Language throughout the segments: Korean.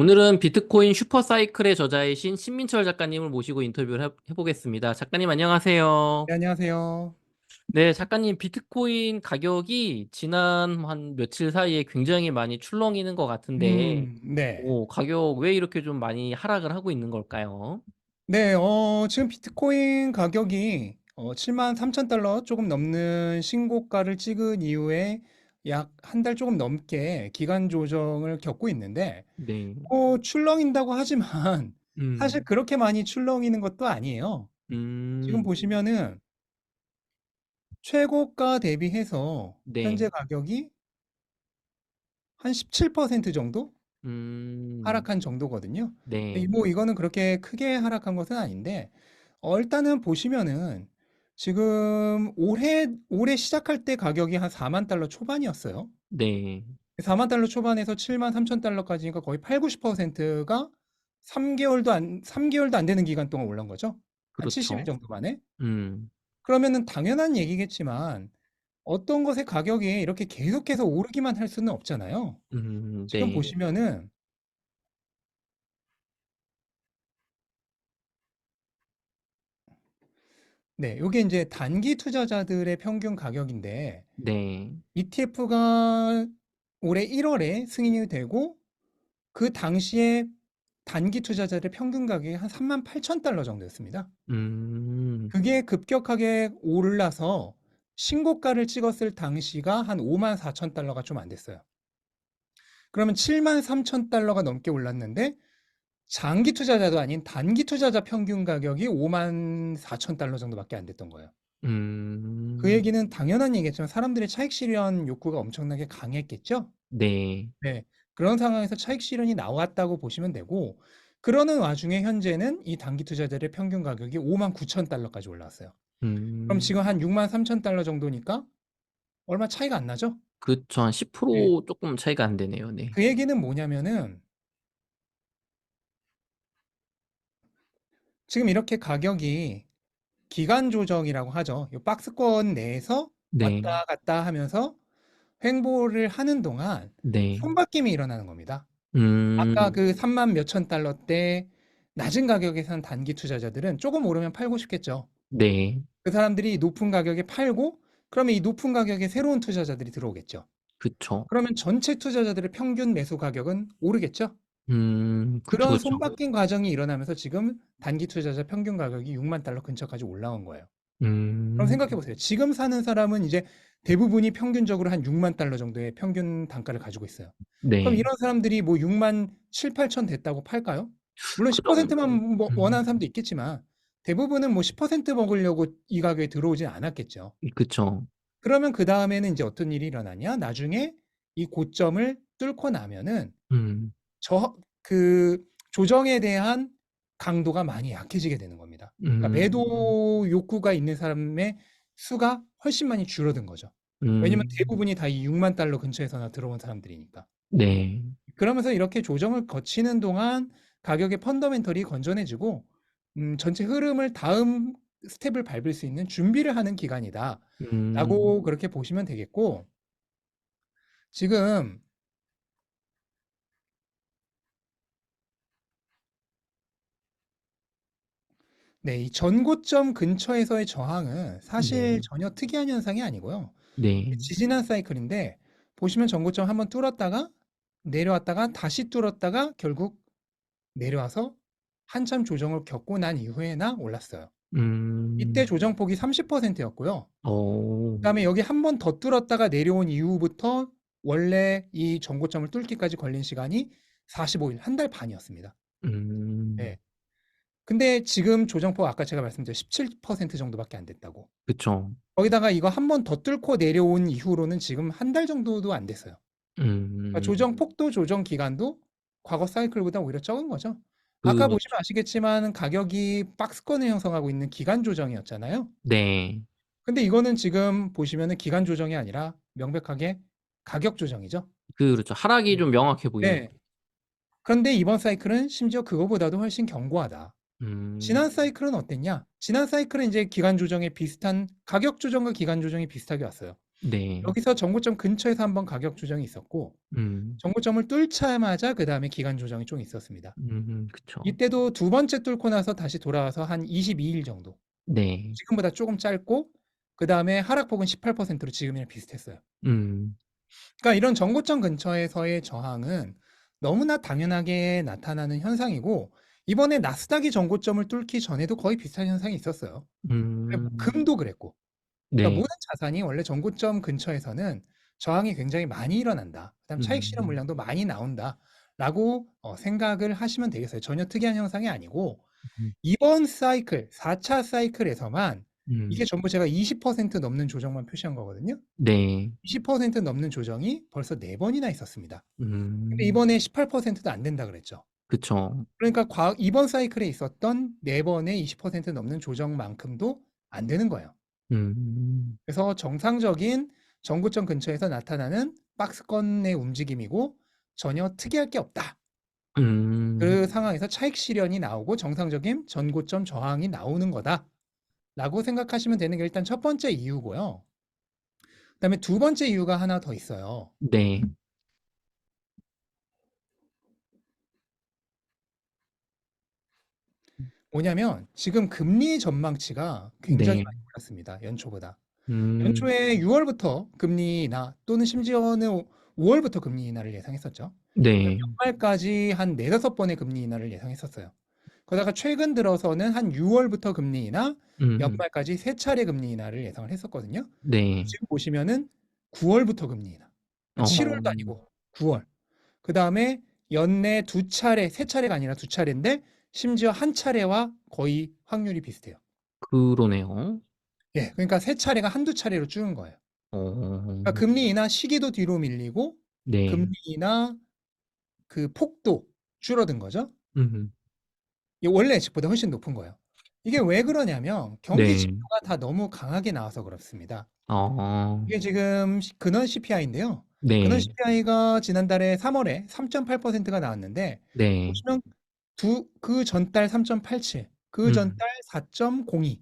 오늘은 비트코인 슈퍼사이클의 저자이신 신민철 작가님을 모시고 인터뷰를 해보겠습니다. 작가님 안녕하세요. 네, 안녕하세요. 네, 작가님 비트코인 가격이 지난 한 며칠 사이에 굉장히 많이 출렁이는 것 같은데, 네. 가격 왜 이렇게 좀 많이 하락을 하고 있는 걸까요? 네, 지금 비트코인 가격이 73,000달러 조금 넘는 신고가를 찍은 이후에 약 한 달 조금 넘게 기간 조정을 겪고 있는데, 네. 출렁인다고 하지만 사실 음, 그렇게 많이 출렁이는 것도 아니에요. 지금 음, 보시면은 최고가 대비해서 네, 현재 가격이 한 17% 정도 음, 하락한 정도거든요. 네, 뭐 이거는 그렇게 크게 하락한 것은 아닌데, 일단은 보시면은 지금 올해 시작할 때 가격이 한 4만 달러 초반이었어요. 네, 4만 달러 초반에서 7만 3천 달러까지니까 거의 8, 90%가 3개월도 안 되는 기간 동안 올라온 거죠. 한 70일 그렇죠. 정도 만에. 음, 그러면은 당연한 얘기겠지만 어떤 것의 가격이 이렇게 계속해서 오르기만 할 수는 없잖아요. 지금 네, 보시면은 네, 요게 이제 단기 투자자들의 평균 가격인데 네, ETF가 올해 1월에 승인이 되고 그 당시에 단기 투자자들의 평균 가격이 한 3만 8천 달러 정도였습니다. 음, 그게 급격하게 올라서 신고가를 찍었을 당시가 한 5만 4천 달러가 좀 안 됐어요. 그러면 7만 3천 달러가 넘게 올랐는데 장기 투자자도 아닌 단기 투자자 평균 가격이 5만 4천 달러 정도밖에 안 됐던 거예요. 그 음, 얘기는 당연한 얘기겠지만 사람들의 차익 실현 욕구가 엄청나게 강했겠죠? 네. 네. 그런 상황에서 차익 실현이 나왔다고 보시면 되고, 그러는 와중에 현재는 이 단기 투자자들의 평균 가격이 5만 9천 달러까지 올라왔어요. 그럼 음, 지금 한 6만 3천 달러 정도니까 얼마 차이가 안 나죠? 그쵸. 한 네. 10% 조금 차이가 안 되네요. 네. 그 얘기는 뭐냐면은 지금 이렇게 가격이 기간 조정이라고 하죠. 이 박스권 내에서 네. 왔다 갔다 하면서 횡보를 하는 동안 네. 손바뀜이 일어나는 겁니다. 아까 음, 그 3만 몇천 달러대 낮은 가격에 산 단기 투자자들은 조금 오르면 팔고 싶겠죠. 네. 그 사람들이 높은 가격에 팔고 그러면 이 높은 가격에 새로운 투자자들이 들어오겠죠. 그쵸. 그러면 전체 투자자들의 평균 매수 가격은 오르겠죠. 그쵸, 그런 그쵸. 손바뀐 과정이 일어나면서 지금 단기 투자자 평균 가격이 6만 달러 근처까지 올라온 거예요. 그럼 음, 생각해 보세요. 지금 사는 사람은 이제 대부분이 평균적으로 한 6만 달러 정도의 평균 단가를 가지고 있어요. 그럼 네. 이런 사람들이 뭐 6만 7, 8천 됐다고 팔까요? 물론 그럼, 10%만 뭐 원하는 음, 사람도 있겠지만 대부분은 뭐 10% 먹으려고 이 가격에 들어오진 않았겠죠. 그쵸. 그러면 그 다음에는 이제 어떤 일이 일어나냐? 나중에 이 고점을 뚫고 나면은 음, 그 조정에 대한 강도가 많이 약해지게 되는 겁니다. 그러니까 음, 매도 욕구가 있는 사람의 수가 훨씬 많이 줄어든 거죠. 왜냐면 음, 대부분이 다 이 6만 달러 근처에서나 들어온 사람들이니까. 네. 그러면서 이렇게 조정을 거치는 동안 가격의 펀더멘털이 건전해지고 전체 흐름을 다음 스텝을 밟을 수 있는 준비를 하는 음, 기간이다라고 그렇게 보시면 되겠고 지금 네, 이 전고점 근처에서의 저항은 사실 네. 전혀 특이한 현상이 아니고요. 네. 지지난 사이클인데 보시면 전고점 한번 뚫었다가 내려왔다가 다시 뚫었다가 결국 내려와서 한참 조정을 겪고 난 이후에나 올랐어요. 이때 음, 조정폭이 30%였고요. 어, 그다음에 여기 한번 더 뚫었다가 내려온 이후부터 원래 이 전고점을 뚫기까지 걸린 시간이 45일, 한 달 반이었습니다. 음, 네. 근데 지금 조정폭 아까 제가 말씀드린 17% 정도밖에 안 됐다고. 그쵸. 거기다가 이거 한번 더 뚫고 내려온 이후로는 지금 한 달 정도도 안 됐어요. 그러니까 음, 조정 폭도 조정 기간도 과거 사이클보다 오히려 적은 거죠. 아까 보시면 그렇죠. 아시겠지만 가격이 박스권을 형성하고 있는 기간 조정이었잖아요. 네. 근데 이거는 지금 보시면은 기간 조정이 아니라 명백하게 가격 조정이죠. 그렇죠. 하락이 네. 좀 명확해 보이네요. 네. 그런데 이번 사이클은 심지어 그거보다도 훨씬 견고하다. 음, 지난 사이클은 어땠냐? 지난 사이클은 이제 기간 조정에 비슷한 가격 조정과 기간 조정이 비슷하게 왔어요. 네. 여기서 전고점 근처에서 한번 가격 조정이 있었고 음. 전고점을 뚫자마자 그다음에 기간 조정이 좀 있었습니다. 그쵸. 이때도 두 번째 뚫고 나서 다시 돌아와서 한 22일 정도. 네. 지금보다 쪼금 짧고 그다음에 하락폭은 18%로 지금이랑 비슷했어요. 음. 그러니까 이런 전고점 근처에서의 저항은 너무나 당연하게 나타나는 현상이고 이번에 나스닥이 전고점을 뚫기 전에도 거의 비슷한 현상이 있었어요. 뭐 음. 금도 그랬고. 그러니까 네. 모든 자산이 원래 전고점 근처에서는 저항이 굉장히 많이 일어난다. 그다음 차익 실현 음. 물량도 많이 나온다라고 생각을 하시면 되겠어요. 전혀 특이한 현상이 아니고 음. 이번 사이클 4차 사이클에서만 이게 음. 전부 제가 20% 넘는 조정만 표시한 거거든요. 네. 20% 넘는 조정이 벌써 4번이나 있었습니다. 근데 음. 이번에 18%도 안 된다 그랬죠. 그쵸. 그러니까 이번 사이클에 있었던 4번의 20% 넘는 조정만큼도 안 되는 거예요. 음. 그래서 정상적인 전고점 근처에서 나타나는 박스권의 움직임이고 전혀 특이할 게 없다. 음. 그 상황에서 차익 실현이 나오고 정상적인 전고점 저항이 나오는 거다라고 생각하시면 되는 게 일단 첫 번째 이유고요. 그다음에 두 번째 이유가 하나 더 있어요. 네. 뭐냐면 지금 금리 전망치가 굉장히 네. 많이 올랐습니다. 연초보다. 음. 연초에 6월부터 금리 인하 또는 심지어는 5월부터 금리 인하를 예상했었죠. 그다음에 네. 연말까지 한 4-5 번의 금리 인하를 예상했었어요. 그러다가 최근 들어서는 한 6월부터 금리 인하, 음. 연말까지 3차례 금리 인하를 예상을 했었거든요. 네. 지금 보시면은 9월부터 금리 인하. 그러니까 어. 7월도 아니고 9월. 그다음에 연내 2차례, 3차례가 아니라 2차례인데 심지어 한 차례와 거의 확률이 비슷해요. 그러네요. 예. 그러니까 3차례가 한두 차례로 줄은 거예요. 그러니까 어. 금리 인하 시기도 뒤로 밀리고 금리 네. 인하 그 폭도 줄어든 거죠. 음. 이게 원래 예측보다 훨씬 높은 거예요. 이게 왜 그러냐면 경기 네. 지표가 다 너무 강하게 나와서 그렇습니다. 어. 이게 지금 근원 CPI인데요. 근원 네. CPI가 지난달에 3월에 3.8%가 나왔는데 네. 보시면 그 전달 3.87, 그 음. 전달 4.02,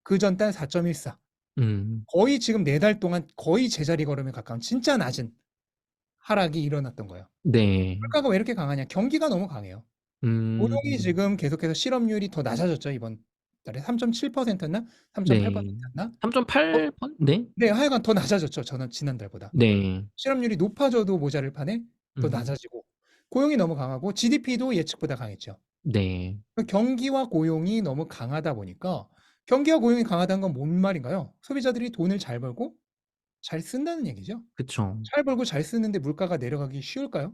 그 전달 4.14. 음. 거의 지금 4달 동안 거의 제자리 걸음에 가까운 진짜 낮은 하락이 일어났던 거예요. 네. 물가가 왜 이렇게 강하냐? 경기가 너무 강해요. 고용이 음. 지금 계속해서 실업률이 더 낮아졌죠, 이번 달에. 3.7%였나? 네. 3.8%였나? 어 3.8 번? 네. 네. 하여간 더 낮아졌죠, 저는 지난달보다. 네. 실업률이 높아져도 모자를 판에 더 음. 낮아지고 고용이 너무 강하고 GDP도 예측보다 강했죠. 네. 그 경기와 고용이 너무 강하다 보니까 경기와 고용이 강하다는 건 뭔 말인가요? 소비자들이 돈을 잘 벌고 잘 쓴다는 얘기죠. 그쵸. 잘 벌고 잘 쓰는데 물가가 내려가기 쉬울까요? 안 되죠.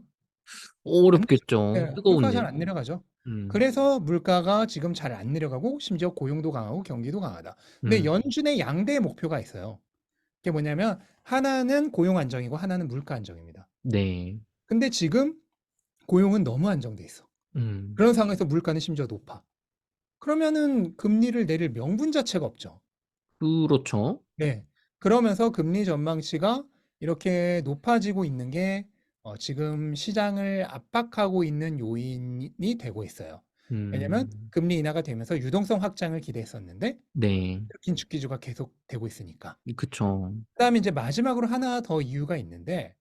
어렵겠죠. 예. 물가가 잘 뜨거운데. 안 내려가죠. 음. 그래서 물가가 지금 잘 안 내려가고 심지어 고용도 강하고 경기도 강하다. 근데 음. 연준의 양대의 목표가 있어요. 그게 뭐냐면 하나는 고용 안정이고 하나는 물가 안정입니다. 네. 근데 지금 고용은 너무 안정돼 있어. 음. 그런 상황에서 물가는 심지어 높아. 그러면은 금리를 내릴 명분 자체가 없죠. 그렇죠. 네. 그러면서 금리 전망치가 이렇게 높아지고 있는 게 지금 시장을 압박하고 있는 요인이 되고 있어요. 왜냐면 음. 금리 인하가 되면서 유동성 확장을 기대했었는데 네. 긴축 기조가 계속되고 있으니까. 그쵸. 그다음에 이제 마지막으로 하나 더 이유가 있는데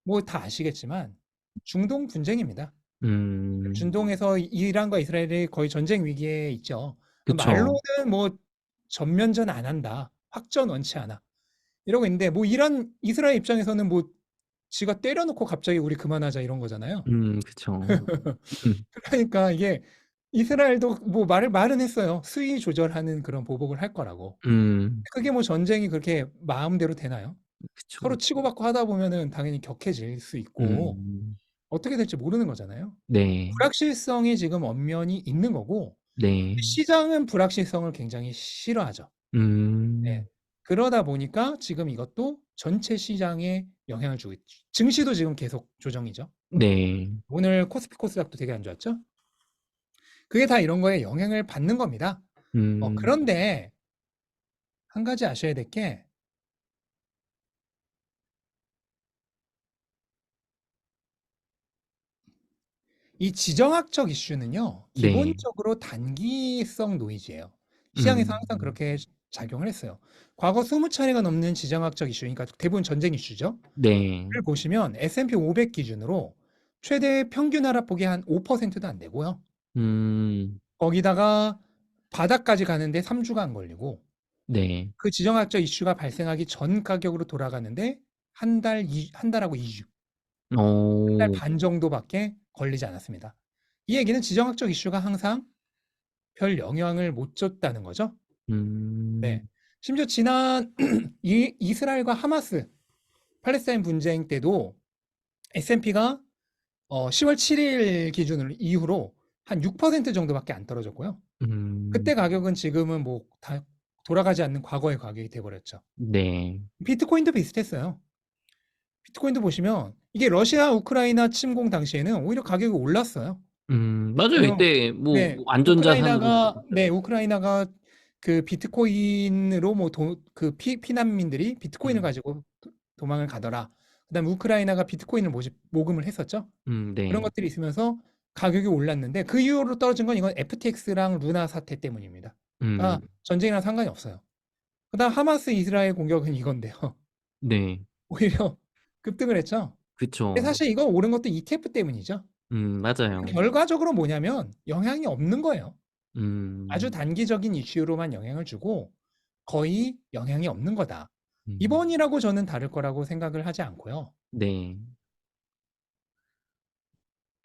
뭐 다 아시겠지만 중동 분쟁입니다. 음. 중동에서 이란과 이스라엘이 거의 전쟁 위기에 있죠. 그쵸. 말로는 뭐 "전면전 안 한다. 확전 원치 않아." 이러고 있는데 뭐 이란 이스라엘 입장에서는 뭐 지가 때려 놓고 갑자기 "우리 그만하자." 이런 거잖아요. 그쵸. 음. 그러니까 이게 이스라엘도 뭐 말은 했어요. 수위 조절하는 그런 보복을 할 거라고. 음. 그게 뭐 전쟁이 그렇게 마음대로 되나요? 그쵸, 서로 그쵸. 치고받고 하다 보면은 당연히 격해질 수 있고 음. 어떻게 될지 모르는 거잖아요. 네. 불확실성이 지금 엄연히 있는 거고 네. 시장은 불확실성을 굉장히 싫어하죠. 네. 음. 그러다 보니까 지금 이것도 전체 시장에 영향을 주고 있죠. 증시도 지금 계속 조정이죠. 네. 오늘 코스피 코스닥도 되게 안 좋았죠. 그게 다 이런 거에 영향을 받는 겁니다. 음. 그런데 한 가지 아셔야 될 게 이 지정학적 이슈는요. 네. 기본적으로 단기성 노이즈예요. 시장에서 항상 음. 그렇게 작용을 했어요. 과거 20차례가 넘는 지정학적 이슈, 그러니까 대부분 전쟁 이슈죠. 네. 를 보시면 S&P 500 기준으로 최대 평균 하락폭이 한 5%도 안 되고요. 음, 거기다가 바닥까지 가는데 3주가 안 걸리고 네. 그 지정학적 이슈가 발생하기 전 가격으로 돌아가는데 한 달하고 2주, 한 달 오, 반 정도밖에 걸리지 않았습니다. 이 얘기는 지정학적 이슈가 항상 별 영향을 못 줬다는 거죠. 네. 음, 심지어 지난 이스라엘과 하마스 팔레스타인 분쟁 때도 S&P가 10월 7일 기준으로 이후로 한 6% 정도밖에 안 떨어졌고요. 음, 그때 가격은 지금은 뭐 다 돌아가지 않는 과거의 가격이 돼 버렸죠. 네. 비트코인도 비슷했어요. 비트코인도 보시면 이게 러시아 우크라이나 침공 당시에는 오히려 가격이 올랐어요. 맞아요. 왜냐면 이때 뭐 네, 안전자산으로 뽑혔잖아요. 우크라이나가 그 비트코인으로 뭐 그 피난민들이 비트코인을 음, 가지고 도망을 가더라. 그다음에 우크라이나가 비트코인을 모금을 했었죠. 그런 네. 것들이 있으면서 가격이 올랐는데 그 이후로 떨어진 건 이건 FTX랑 루나 사태 때문입니다. 음, 그러니까 전쟁이랑 상관이 없어요. 그다음 하마스 이스라엘 공격은 이건데요. 네. 오히려 급등을 했죠. 근데 그쵸. 사실 이거 오른 것도 ETF 때문이죠. 맞아요. 결과적으로 뭐냐면 영향이 없는 거예요. 아주 음, 단기적인 이슈로만 영향을 주고 거의 영향이 없는 거다. 음, 이번이라고 저는 다를 거라고 생각을 하지 않고요. 네.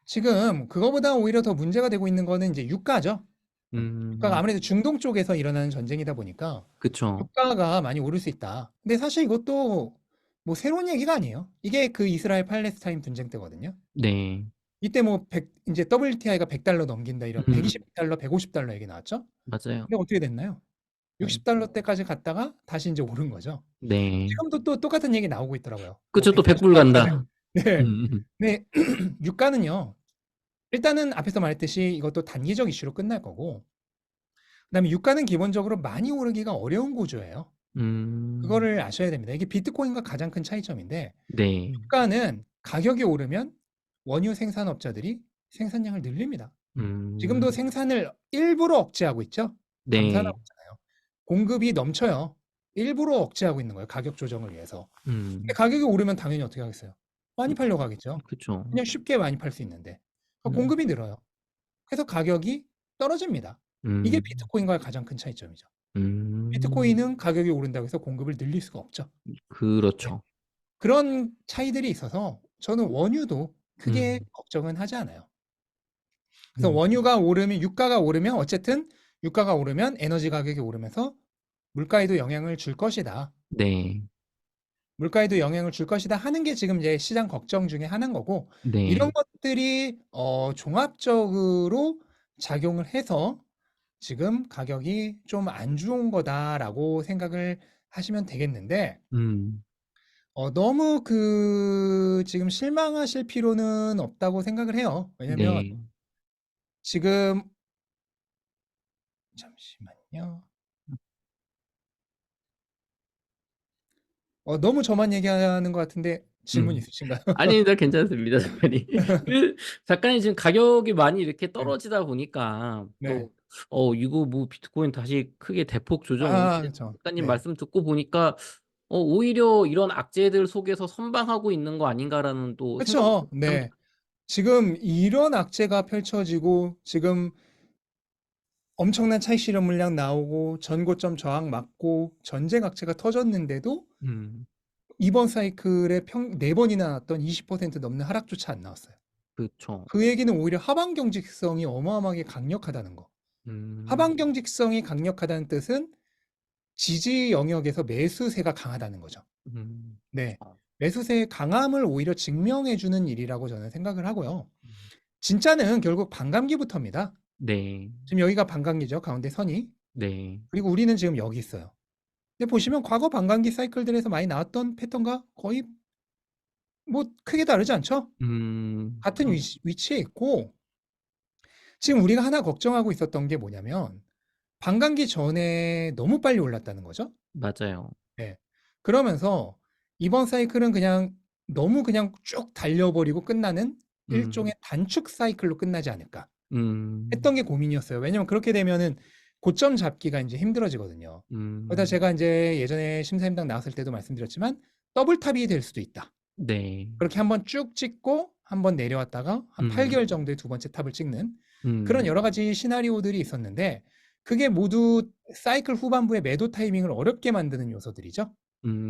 지금 그거보다 오히려 더 문제가 되고 있는 거는 이제 유가죠. 유가가 음, 아무래도 중동 쪽에서 일어나는 전쟁이다 보니까 그쵸. 유가가 많이 오를 수 있다. 근데 사실 이것도 뭐 새로운 얘기가 아니에요. 이게 그 이스라엘 팔레스타인 분쟁 때거든요. 네. 이때 뭐 이제 WTI가 100달러 넘긴다 이런 음, 120달러, 150달러 얘기 나왔죠. 맞아요. 근데 어떻게 됐나요? 60달러 때까지 갔다가 다시 이제 오른 거죠. 네. 지금도 또 똑같은 얘기 나오고 있더라고요. 뭐 그쵸. 또 100불 140달러까지. 간다. 네. 음, 음, 네. 유가는요. 일단은 앞에서 말했듯이 이것도 단기적 이슈로 끝날 거고 그다음에 유가는 기본적으로 많이 오르기가 어려운 구조예요. 음, 그거를 아셔야 됩니다. 이게 비트코인과 가장 큰 차이점인데 네. 유가는 가격이 오르면 원유 생산업자들이 생산량을 늘립니다. 음, 지금도 생산을 일부러 억제하고 있죠. 감산하고 네. 있잖아요. 공급이 넘쳐요. 일부러 억제하고 있는 거예요. 가격 조정을 위해서. 근데 음, 가격이 오르면 당연히 어떻게 하겠어요? 많이 팔려고 하겠죠. 그쵸. 그냥 쉽게 많이 팔 수 있는데. 그러니까 음, 공급이 늘어요. 그래서 가격이 떨어집니다. 이게 음, 비트코인과의 가장 큰 차이점이죠. 음, 비트코인은 가격이 오른다고 해서 공급을 늘릴 수가 없죠. 네. 그렇죠. 그런 차이들이 있어서 저는 원유도 크게 음, 걱정은 하지 않아요. 그래서 음, 원유가 오르면 유가가 오르면 어쨌든 유가가 오르면 에너지 가격이 오르면서 물가에도 영향을 줄 것이다. 네. 물가에도 영향을 줄 것이다 하는 게 지금 이제 시장 걱정 중에 하나인 거고 이런 네. 것들이 종합적으로 작용을 해서 지금 가격이 좀 안 좋은 거다라고 생각을 하시면 되겠는데 음, 너무 지금 실망하실 필요는 없다고 생각을 해요. 왜냐면 네. 지금 잠시만요. 너무 저만 얘기하는 것 같은데 질문 음. 있으신가요? 아닙니다. 괜찮습니다, 작가님. 그, 작가님 지금 가격이 많이 이렇게 네. 떨어지다 보니까 네. 또, 이거 뭐 비트코인 다시 크게 대폭 조정 아, 오는데 그렇죠. 작가님 네. 말씀 듣고 보니까 오히려 이런 악재들 속에서 선방하고 있는 거 아닌가라는 또 생각도 그렇죠. 네. 지금 이런 악재가 펼쳐지고 지금 엄청난 차익 실현 물량 나오고 전고점 저항 맞고 전쟁 악재가 터졌는데도 음, 이번 사이클에 네 번이나 났던 20% 넘는 하락조차 안 나왔어요. 그렇죠. 그 얘기는 오히려 하방 경직성이 어마어마하게 강력하다는 거. 음, 하방 경직성이 강력하다는 뜻은 지지 영역에서 매수세가 강하다는 거죠. 네. 그쵸. 매수세의 강함을 오히려 증명해 주는 일이라고 저는 생각을 하고요. 진짜는 결국 반감기부터입니다. 네, 지금 여기가 반감기죠. 가운데 선이. 네, 그리고 우리는 지금 여기 있어요. 근데 보시면 과거 반감기 사이클들에서 많이 나왔던 패턴과 거의 뭐 크게 다르지 않죠? 같은 그럼, 위치에 있고 지금 우리가 하나 걱정하고 있었던 게 뭐냐면 반감기 전에 너무 빨리 올랐다는 거죠. 맞아요. 네. 그러면서 이번 사이클은 그냥 너무 그냥 쭉 달려버리고 끝나는 일종의 음, 단축 사이클로 끝나지 않을까 음, 했던 게 고민이었어요. 왜냐면 그렇게 되면은 고점 잡기가 이제 힘들어지거든요. 그러다 음, 제가 이제 예전에 심사임당 나왔을 때도 말씀드렸지만 더블탑이 될 수도 있다. 네. 그렇게 한번 쭉 찍고 한번 내려왔다가 한 음, 8개월 정도에 두 번째 탑을 찍는 그런 음, 여러 가지 시나리오들이 있었는데 그게 모두 사이클 후반부의 매도 타이밍을 어렵게 만드는 요소들이죠.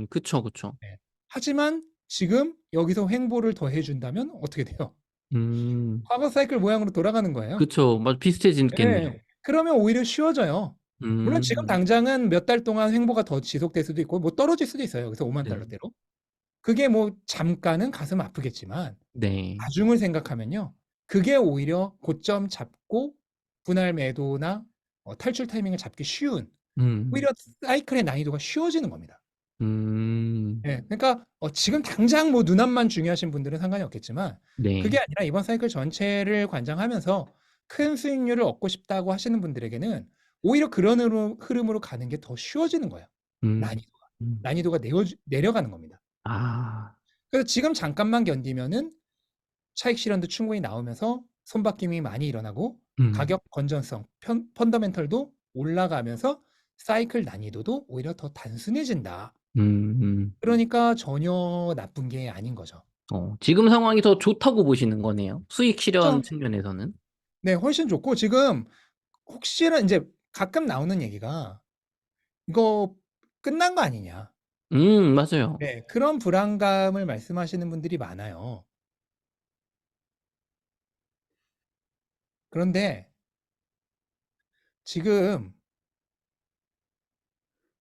그쵸, 그쵸. 네. 하지만 지금 여기서 횡보를 더 해준다면 어떻게 돼요? 음, 과거 사이클 모양으로 돌아가는 거예요. 그쵸. 맞 비슷해지겠네요. 예. 그러면 오히려 쉬워져요. 물론 지금 음, 당장은 몇 달 동안 횡보가 더 지속될 수도 있고 뭐 떨어질 수도 있어요. 그래서 5만 네. 달러대로. 그게 뭐 잠깐은 가슴 아프겠지만 네. 나중을 생각하면요. 그게 오히려 고점 잡고 분할 매도나 탈출 타이밍을 잡기 쉬운 음, 오히려 사이클의 난이도가 쉬워지는 겁니다. 음, 예. 그러니까 지금 당장 뭐 눈앞만 중요하신 분들은 상관이 없겠지만 그게 네. 아니라 이번 사이클 전체를 관장하면서 큰 수익률을 얻고 싶다고 하시는 분들에게는 오히려 그런 흐름으로 가는 게 더 쉬워지는 거예요. 음, 난이도가. 음. 난이도가 내려가는 겁니다. 아, 그래서 지금 잠깐만 견디면은 차익 실현도 충분히 나오면서 손바뀜이 많이 일어나고 음, 가격 건전성, 펀더멘털도 올라가면서 사이클 난이도도 오히려 더 단순해진다. 음, 음. 그러니까 전혀 나쁜 게 아닌 거죠. 지금 상황이 더 좋다고 보시는 거네요. 수익 실현 그렇죠? 측면에서는. 네, 훨씬 좋고 지금 혹시나 이제 가끔 나오는 얘기가 이거 끝난 거 아니냐. 맞아요. 네, 그런 불안감을 말씀하시는 분들이 많아요. 그런데 지금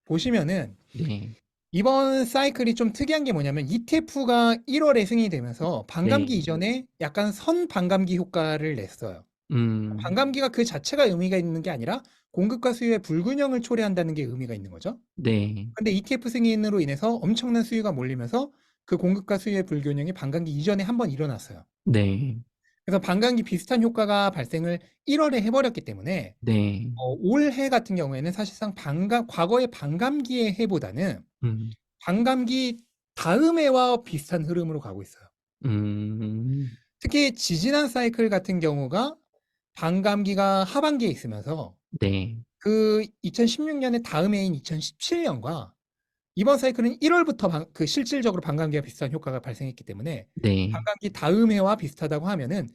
보시면은 네, 이번 사이클이 좀 특이한 게 뭐냐면 ETF가 1월에 승인이 되면서 반감기 네, 이전에 약간 선 반감기 효과를 냈어요. 음, 반감기가 그 자체가 의미가 있는 게 아니라 공급과 수요의 불균형을 초래한다는 게 의미가 있는 거죠. 네, 근데 ETF 승인으로 인해서 엄청난 수요가 몰리면서 그 공급과 수요의 불균형이 반감기 이전에 한번 일어났어요. 네, 그래서 반감기 비슷한 효과가 발생을 1월에 해버렸기 때문에 네, 올해 같은 경우에는 사실상 과거의 반감기의 해보다는 음, 반감기 다음 해와 비슷한 흐름으로 가고 있어요. 음, 특히 지지난 사이클 같은 경우가 반감기가 하반기에 있으면서 네, 그 2016년의 다음 해인 2017년과 이번 사이클은 1월부터 그 실질적으로 반감기와 비슷한 효과가 발생했기 때문에 네, 반감기 다음 해와 비슷하다고 하면은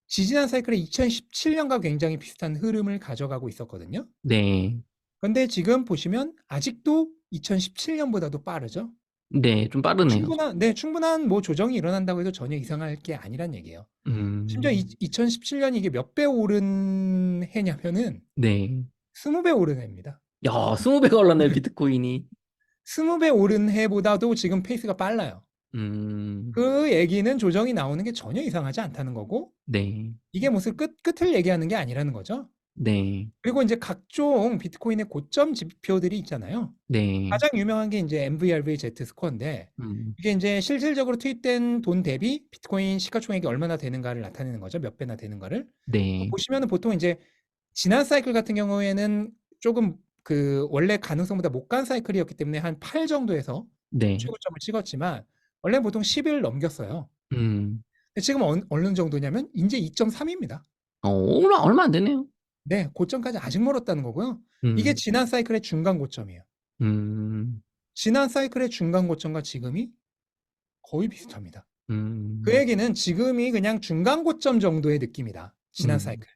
지지난 사이클의 2017년과 굉장히 비슷한 흐름을 가져가고 있었거든요. 네, 그런데 지금 보시면 아직도 2017년보다도 빠르죠. 네, 좀 빠르네요. 충분한 뭐 조정이 일어난다고 해도 전혀 이상할 게 아니란 얘기예요. 심지어 음, 2017년이 이게 몇 배 오른 해냐면은 네. 20배 오른 해입니다. 야, 20배가 올랐네요, 비트코인이. 20배 오른 해보다도 지금 페이스가 빨라요. 음, 그 얘기는 조정이 나오는 게 전혀 이상하지 않다는 거고, 네, 이게 무슨 끝을 얘기하는 게 아니라는 거죠. 네, 그리고 이제 각종 비트코인의 고점 지표들이 있잖아요. 네, 가장 유명한 게 이제 MVRV-Z 스코어인데, 음, 이게 이제 실질적으로 투입된 돈 대비 비트코인 시가총액이 얼마나 되는가를 나타내는 거죠. 몇 배나 되는가를. 네, 보시면은 보통 이제 지난 사이클 같은 경우에는 조금 그 원래 가능성보다 못 간 사이클이었기 때문에 한 8 정도에서 네, 최고점을 찍었지만 원래는 보통 10을 넘겼어요. 음, 근데 지금 어느 정도냐면 이제 2.3입니다. 얼마 안 되네요. 네, 고점까지 아직 멀었다는 거고요. 이게 음, 지난 사이클의 중간 고점이에요. 음, 지난 사이클의 중간 고점과 지금이 거의 비슷합니다. 그 음, 얘기는 지금이 그냥 중간 고점 정도의 느낌이다. 지난 음, 사이클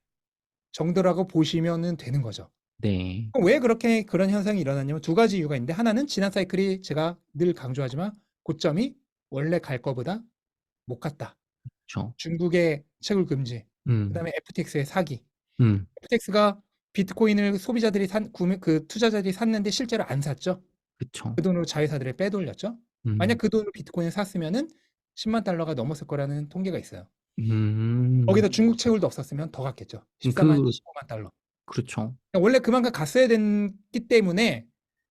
정도라고 보시면은 되는 거죠. 네, 그럼 왜 그렇게 그런 현상이 일어났냐면 두 가지 이유가 있는데 하나는 지난 사이클이 제가 늘 강조하지만 고점이 원래 갈 거보다 못 갔다. 그렇죠. 중국의 채굴 금지, 음, 그다음에 FTX의 사기. 음, FTX가 비트코인을 소비자들이 그 투자자들이 샀는데 실제로 안 샀죠. 그쵸. 그 돈으로 자회사들에 빼돌렸죠. 만약 음, 그 돈으로 비트코인을 샀으면은 10만 달러가 넘었을 거라는 통계가 있어요. 음, 거기다 중국 채굴도 없었으면 더 갔겠죠. 14만, 그, 15만 달러. 그렇죠. 그러니까 원래 그만큼 갔어야 됐기 때문에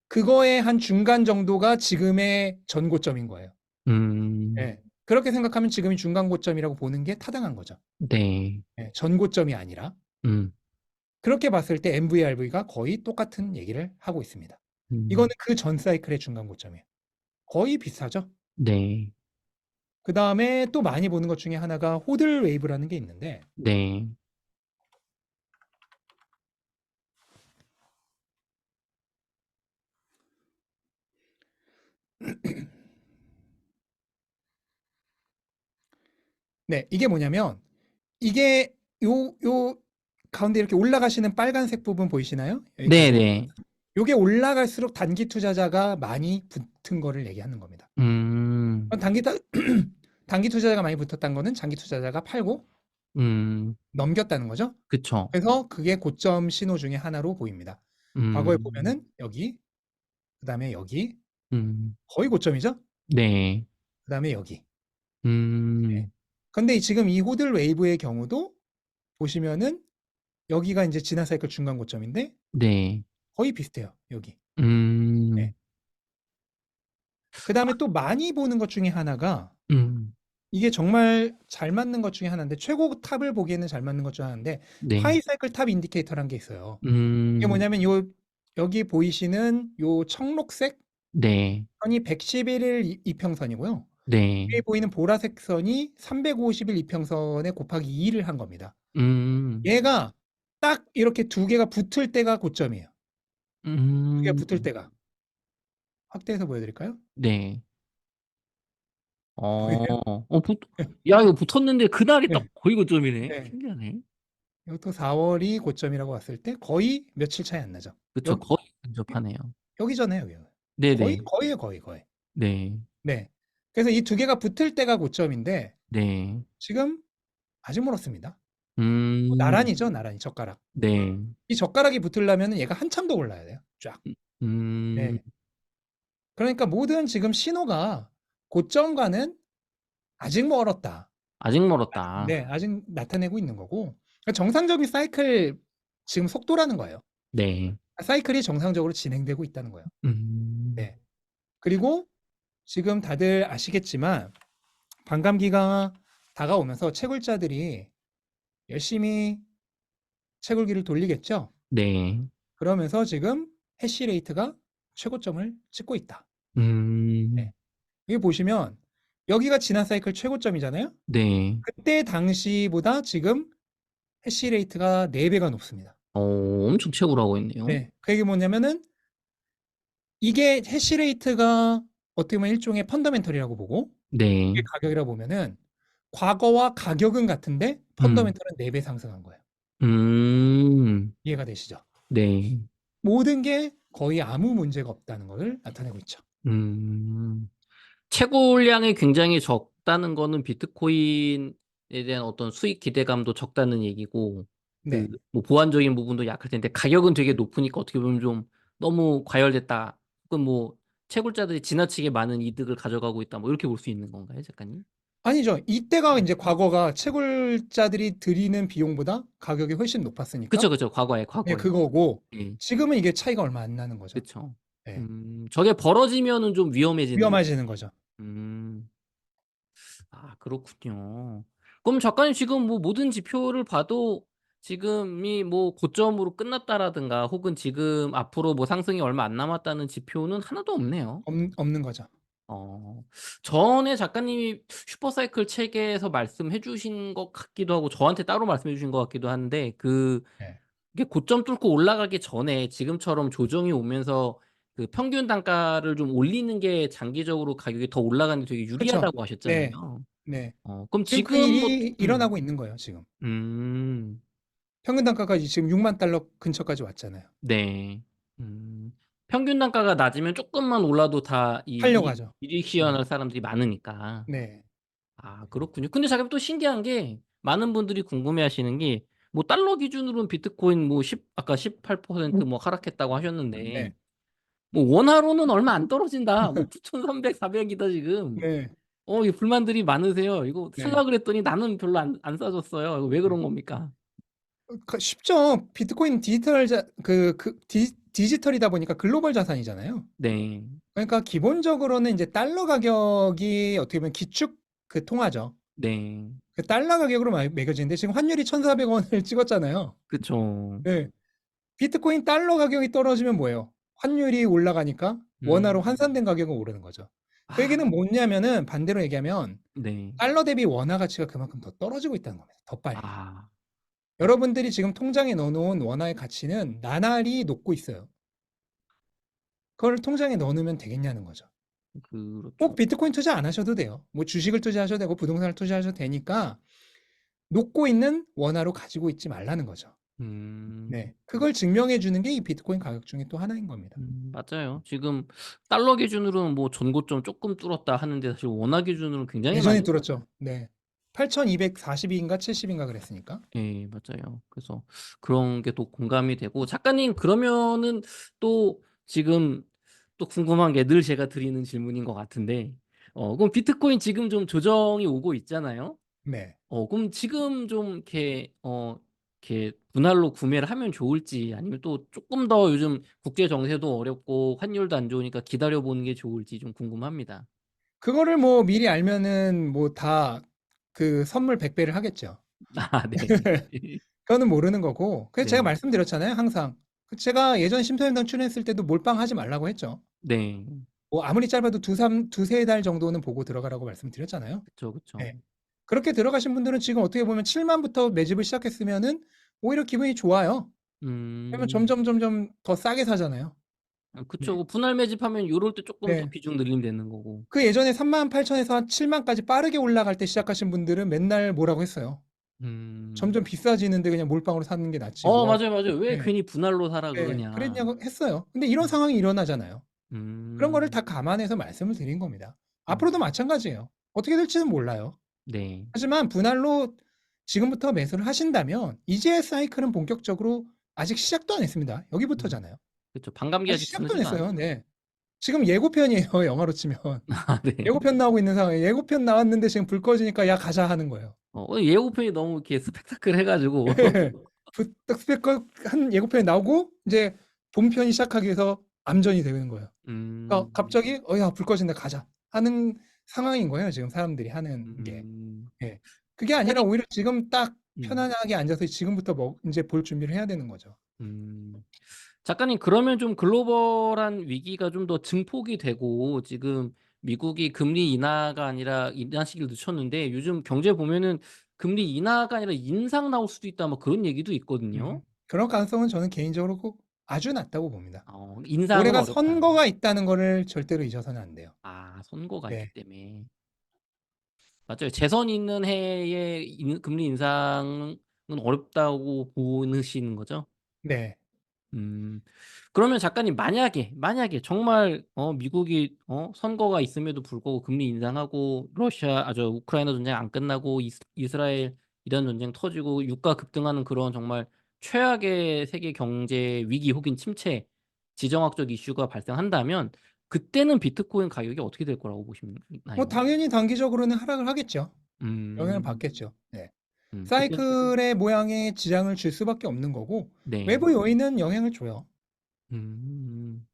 그거의 한 중간 정도가 지금의 전고점인 거예요. 음, 예. 그렇게 생각하면 지금이 중간 고점이라고 보는 게 타당한 거죠. 네, 예. 전고점이 아니라. 음, 그렇게 봤을 때 MVRV가 거의 똑같은 얘기를 하고 있습니다. 이거는 음, 그 전 사이클의 중간 고점이에요. 거의 비슷하죠. 네, 그다음에 또 많이 보는 것 중에 하나가 호들 웨이브라는 게 있는데 네, 네, 이게 뭐냐면 이게 요 가운데 이렇게 올라가시는 빨간색 부분 보이시나요? 여기까지 올라. 네네. 요게 올라갈수록 단기 투자자가 많이 붙은 거를 얘기하는 겁니다. 음, 그럼 단기 투자자가 많이 붙었다는 거는 장기 투자자가 팔고 음, 넘겼다는 거죠. 그쵸. 그래서 그게 고점 신호 중에 하나로 보입니다. 과거에 음, 보면은 여기, 그다음에 여기 음, 거의 고점이죠. 네. 그다음에 여기. 네. 음, 근데 지금 이 호들 웨이브의 경우도 보시면은 여기가 이제 지난 사이클 중간 고점인데 네. 거의 비슷해요. 여기. 네. 음, 그다음에 또 많이 보는 것 중에 하나가 음, 이게 정말 잘 맞는 것 중에 하나인데 최고 탑을 보기에는 잘 맞는 것 중에 하나인데 네. 하이 사이클 탑 인디케이터라는 게 있어요. 이게 음, 뭐냐면 여기 보이시는 요 청록색 네. 선이 111일 이평선이고요. 네. 위에 보이는 보라색 선이 350일 이평선에 곱하기 2를 한 겁니다. 음, 얘가 딱 이렇게 두 개가 붙을 때가 고점이에요. 두 개가 음, 붙을 때가. 확대해서 보여드릴까요? 네. 보이세요? 야, 이거 붙었는데 그날이 네, 딱 거의 고점이네. 네. 신기하네. 이것도 4월이 고점이라고 봤을 때 거의 며칠 차이 안 나죠. 그쵸. 여기, 거의 근접하네요. 여기잖아요, 여기. 거의, 네네. 거의에요, 거의, 거의. 네. 네. 그래서 이 두 개가 붙을 때가 고점인데 네. 지금 아직 멀었습니다. 음, 나란히죠, 나란히 젓가락. 네. 이 젓가락이 붙으려면 얘가 한참 더 올라야 돼요. 쫙. 음, 네. 그러니까 모든 지금 신호가 고점과는 아직 멀었다. 아직 멀었다. 네, 아직 나타내고 있는 거고. 그러니까 정상적인 사이클 지금 속도라는 거예요. 네. 사이클이 정상적으로 진행되고 있다는 거예요. 음, 네. 그리고 지금 다들 아시겠지만 반감기가 다가오면서 채굴자들이 열심히 채굴기를 돌리겠죠. 네. 그러면서 지금 해시레이트가 최고점을 찍고 있다. 네. 음, 여기 보시면 여기가 지난 사이클 최고점이잖아요. 네. 그때 당시보다 지금 해시레이트가 4배가 높습니다. 엄청 채굴하고 있네요. 네. 그 얘기 뭐냐면은 이게 해시레이트가 어떻게 보면 일종의 펀더멘털이라고 보고 이게 네. 가격이라고 보면은 과거와 가격은 같은데 음, 펀더멘털은 4배 상승한 거예요. 음, 이해가 되시죠? 네. 모든 게 거의 아무 문제가 없다는 것을 나타내고 있죠. 음. 채굴량이 굉장히 적다는 거는 비트코인에 대한 어떤 수익 기대감도 적다는 얘기고, 그, 네. 뭐, 보완적인 부분도 약할 텐데, 가격은 되게 높으니까 어떻게 보면 좀 너무 과열됐다. 혹은 뭐, 채굴자들이 지나치게 많은 이득을 가져가고 있다. 뭐, 이렇게 볼 수 있는 건가요, 작가님? 아니죠. 이때가 이제 과거가 채굴자들이 들이는 비용보다 가격이 훨씬 높았으니까 그쵸, 그쵸. 과거에, 네, 과거에. 그거고 예, 지금은 이게 차이가 얼마 안 나는 거죠. 그쵸. 네. 저게 벌어지면은 좀 위험해지는, 위험해지는 거죠. 음. 아, 그렇군요. 그럼 작가님 지금 뭐 모든 지표를 봐도 지금이 뭐 고점으로 끝났다라든가 혹은 지금 앞으로 뭐 상승이 얼마 안 남았다는 지표는 하나도 없네요. 없는 거죠. 어, 전에 작가님이 슈퍼사이클 책에서 말씀해 주신 것 같기도 하고 저한테 따로 말씀해 주신 것 같기도 한데 네. 이게 고점 뚫고 올라가기 전에 지금처럼 조정이 오면서 그 평균 단가를 좀 올리는 게 장기적으로 가격이 더 올라가는 데 되게 그렇죠. 유리하다고 네. 하셨잖아요. 네. 그럼 지금 그 지금 뭐, 일이 일어나고 있는 거예요, 지금. 음, 평균 단가까지 지금 6만 달러 근처까지 왔잖아요. 네. 평균 단가가 낮으면 조금만 올라도 다 하려고 하죠. 이익 네. 시현할 사람들이 많으니까. 네. 아, 그렇군요. 근데 잠깐 또 신기한 게 많은 분들이 궁금해 하시는 게 뭐 달러 기준으로는 비트코인 뭐 10, 아까 18%뭐 하락했다고 하셨는데 네. 뭐 원화로는 얼마 안 떨어진다. 뭐 9,300, 400이다 지금. 네. 이 불만들이 많으세요. 이거 네. 살라 그랬더니 나는 별로 안 싸졌어요. 이거 왜 네. 그런 겁니까? 쉽죠. 비트코인 디지털이다 보니까 글로벌 자산이잖아요. 네. 그러니까 기본적으로는 이제 달러 가격이 어떻게 보면 기축 그 통화죠. 네. 그 달러 가격으로 매겨지는데 지금 환율이 1,400원을 찍었잖아요. 그쵸. 네. 비트코인 달러 가격이 떨어지면 뭐예요? 환율이 올라가니까 원화로 음. 환산된 가격은 오르는 거죠. 그 아, 얘기는 뭐냐면은 반대로 얘기하면 네. 달러 대비 원화 가치가 그만큼 더 떨어지고 있다는 겁니다. 더 빨리. 아, 여러분들이 지금 통장에 넣어놓은 원화의 가치는 나날이 녹고 있어요. 그걸 통장에 넣어놓으면 되겠냐는 거죠. 꼭 그렇죠. 비트코인 투자 안 하셔도 돼요. 뭐 주식을 투자하셔도 되고 부동산을 투자하셔도 되니까 놓고 있는 원화로 가지고 있지 말라는 거죠. 음. 네. 그걸 증명해 주는 게 이 비트코인 가격 중에 또 하나인 겁니다. 맞아요. 지금 달러 기준으로는 뭐 전고점 쪼끔 뚫었다 하는데 사실 원화 기준으로는 굉장히 많이 예전에 뚫었죠. 네. 8,240 인가 70 인가 그랬으니까. 예 맞아요. 그래서 그런 게 또 공감이 되고 작가님 그러면은 또 지금 또 궁금한 게 늘 제가 드리는 질문인 것 같은데 그럼 비트코인 지금 좀 조정이 오고 있잖아요. 네. 그럼 지금 좀 이렇게 분할로 구매를 하면 좋을지 아니면 또 쪼끔 더 요즘 국제 정세도 어렵고 환율도 안 좋으니까 기다려 보는 게 좋을지 좀 궁금합니다. 그거를 뭐 미리 알면은 뭐 다 그 선물 100 배를 하겠죠. 아 네. 그거는 모르는 거고. 그래서 제가 네. 말씀드렸잖아요, 항상. 제가 예전에 심사위원장 출연했을 때도 몰빵하지 말라고 했죠. 네. 뭐 아무리 짧아도 두세 달 정도는 보고 들어가라고 말씀드렸잖아요. 그쵸, 그쵸. 네. 그렇게 들어가신 분들은 지금 어떻게 보면 7만 부터 매집을 시작했으면은 오히려 기분이 좋아요. 그러면 음. 점점 더 싸게 사잖아요. 그쵸. 네. 그 분할 매집하면 요럴 때 쪼끔 더 네. 비중 늘리면 되는 거고. 그 예전에 38,000에서 한 7만까지 빠르게 올라갈 때 시작하신 분들은 맨날 뭐라고 했어요. 음. 점점 비싸지는데 그냥 몰빵으로 사는 게 낫지 뭐 맞아요, 맞아요. "왜 네. 괜히 분할로 사라 네. 그러냐." 그랬냐고 했어요. 근데 이런 음. 상황이 일어나잖아요. 그런 거를 음. 다 감안해서 말씀을 드린 겁니다. 음. 앞으로도 마찬가지예요. 어떻게 될지는 몰라요. 네. 하지만 분할로 지금부터 매수를 하신다면 이제 사이클은 본격적으로 아직 시작도 안 했습니다. 음. 여기부터잖아요. 그쵸. 반감기 아직 아직 시작도 안 드러지도 했어요. 않았죠. 네. 지금 예고편이에요, 영화로 치면. 아 네. 예고편 나오고 있는 상황이에요. 예고편 나왔는데 지금 불 꺼지니까 "야 가자." 하는 거예요. 예고편이 너무 이렇게 스펙타클해 가지고 예. 딱 스펙한 예고편이 나오고 이제 본편이 시작하기 위해서 암전이 되는 거예요. 그러니까 음. 갑자기 야 불 꺼진다. 가자." 하는 상황인 거예요, 지금 사람들이 하는 게. 음. 예. 그게 아니라 작가님 오히려 지금 딱 음. 편안하게 앉아서 지금부터 인제 볼 준비를 해야 되는 거죠. 음. 작가님 그러면 좀 글로벌한 위기가 좀 더 증폭이 되고 지금 미국이 금리 인하가 아니라 인하 시기를 늦췄는데 요즘 경제 보면은 금리 인하가 아니라 인상 나올 수도 있다 뭐 그런 얘기도 있거든요. 그럴 가능성은 저는 개인적으로 아주 낮다고 봅니다. 인상은 올해가 어렵다. 선거가 있다는 거를 절대로 잊어서는 안 돼요. 선거가 있기 네. 때문에. 맞아요. 재선이 있는 해에 금리 인상은 어렵다고 보시는 거죠? 네. 음. 그러면 작가님 만약에 정말 미국이 선거가 있음에도 불구하고 금리 인상하고 우크라이나 전쟁 안 끝나고 이스라엘 이란 전쟁 터지고 유가 급등하는 그런 정말 최악의 세계 경제 위기 혹은 침체 지정학적 이슈가 발생한다면 그때는 비트코인 가격이 어떻게 될 거라고 뭐 보시나요? 당연히 단기적으로는 하락을 하겠죠. 영향을 음. 받겠죠. 네. 그때는 쪼끔 사이클의 모양에 지장을 줄 수밖에 없는 거고 네. 외부 요인은 영향을 줘요. 음.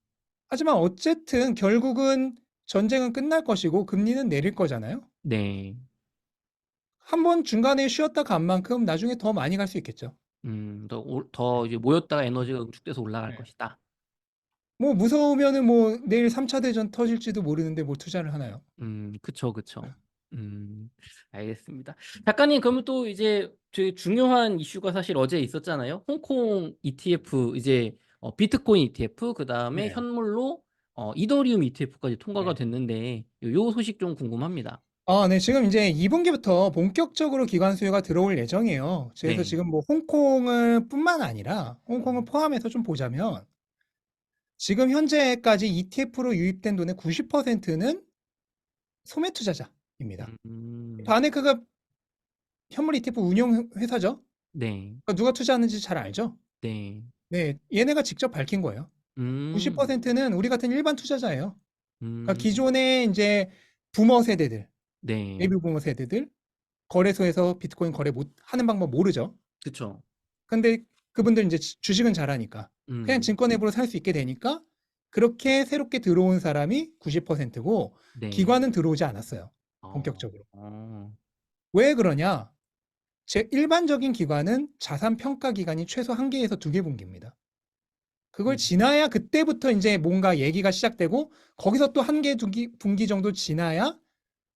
하지만 어쨌든 결국은 전쟁은 끝날 것이고 금리는 내릴 거잖아요. 네. 한 번 중간에 쉬었다 간 만큼 나중에 더 많이 갈 수 있겠죠. 더 네. 이제 모였다가 에너지가 응축돼서 올라갈 네. 것이다. 뭐 무서우면은 뭐 내일 3차 대전 터질지도 모르는데 뭐 투자를 하나요? 그쵸, 그쵸. 음 알겠습니다. 작가님 그러면 또 이제 되게 중요한 이슈가 사실 어제 있었잖아요. 홍콩 ETF 이제 비트코인 ETF 그다음에 네. 현물로 이더리움 ETF까지 통과가 네. 됐는데 요 소식 좀 궁금합니다. 네. 지금 이제 2 분기부터 본격적으로 기관 수요가 들어올 예정이에요. 그래서 네. 지금 뭐 홍콩을 뿐만 아니라 홍콩을 음. 포함해서 좀 보자면 지금 현재까지 ETF로 유입된 돈의 90%는 소매 투자자입니다. 음. 바네크가 현물 ETF 운용 회사죠. 네. 그러니까 누가 투자하는지 잘 알죠? 네. 네. 얘네가 직접 밝힌 거예요. 음. 90%는 우리 같은 일반 투자자예요. 그러니까 음. 기존의 인제 부머 세대들, 네. 베이비 부머 세대들 거래소에서 비트코인 거래 못 하는 방법 모르죠. 그쵸. 근데 그분들 인제 주식은 잘하니까 그냥 음. 증권 앱으로 살 수 있게 되니까 그렇게 새롭게 들어온 사람이 90%고 네. 기관은 들어오지 않았어요, 어. 본격적으로. 어. 왜 그러냐? 일반적인 기관은 자산 평가 기간이 최소 1 개에서 2개 분기입니다. 그걸 음. 지나야 그때부터 인제 뭔가 얘기가 시작되고 거기서 또 1 개, 2 분기 정도 지나야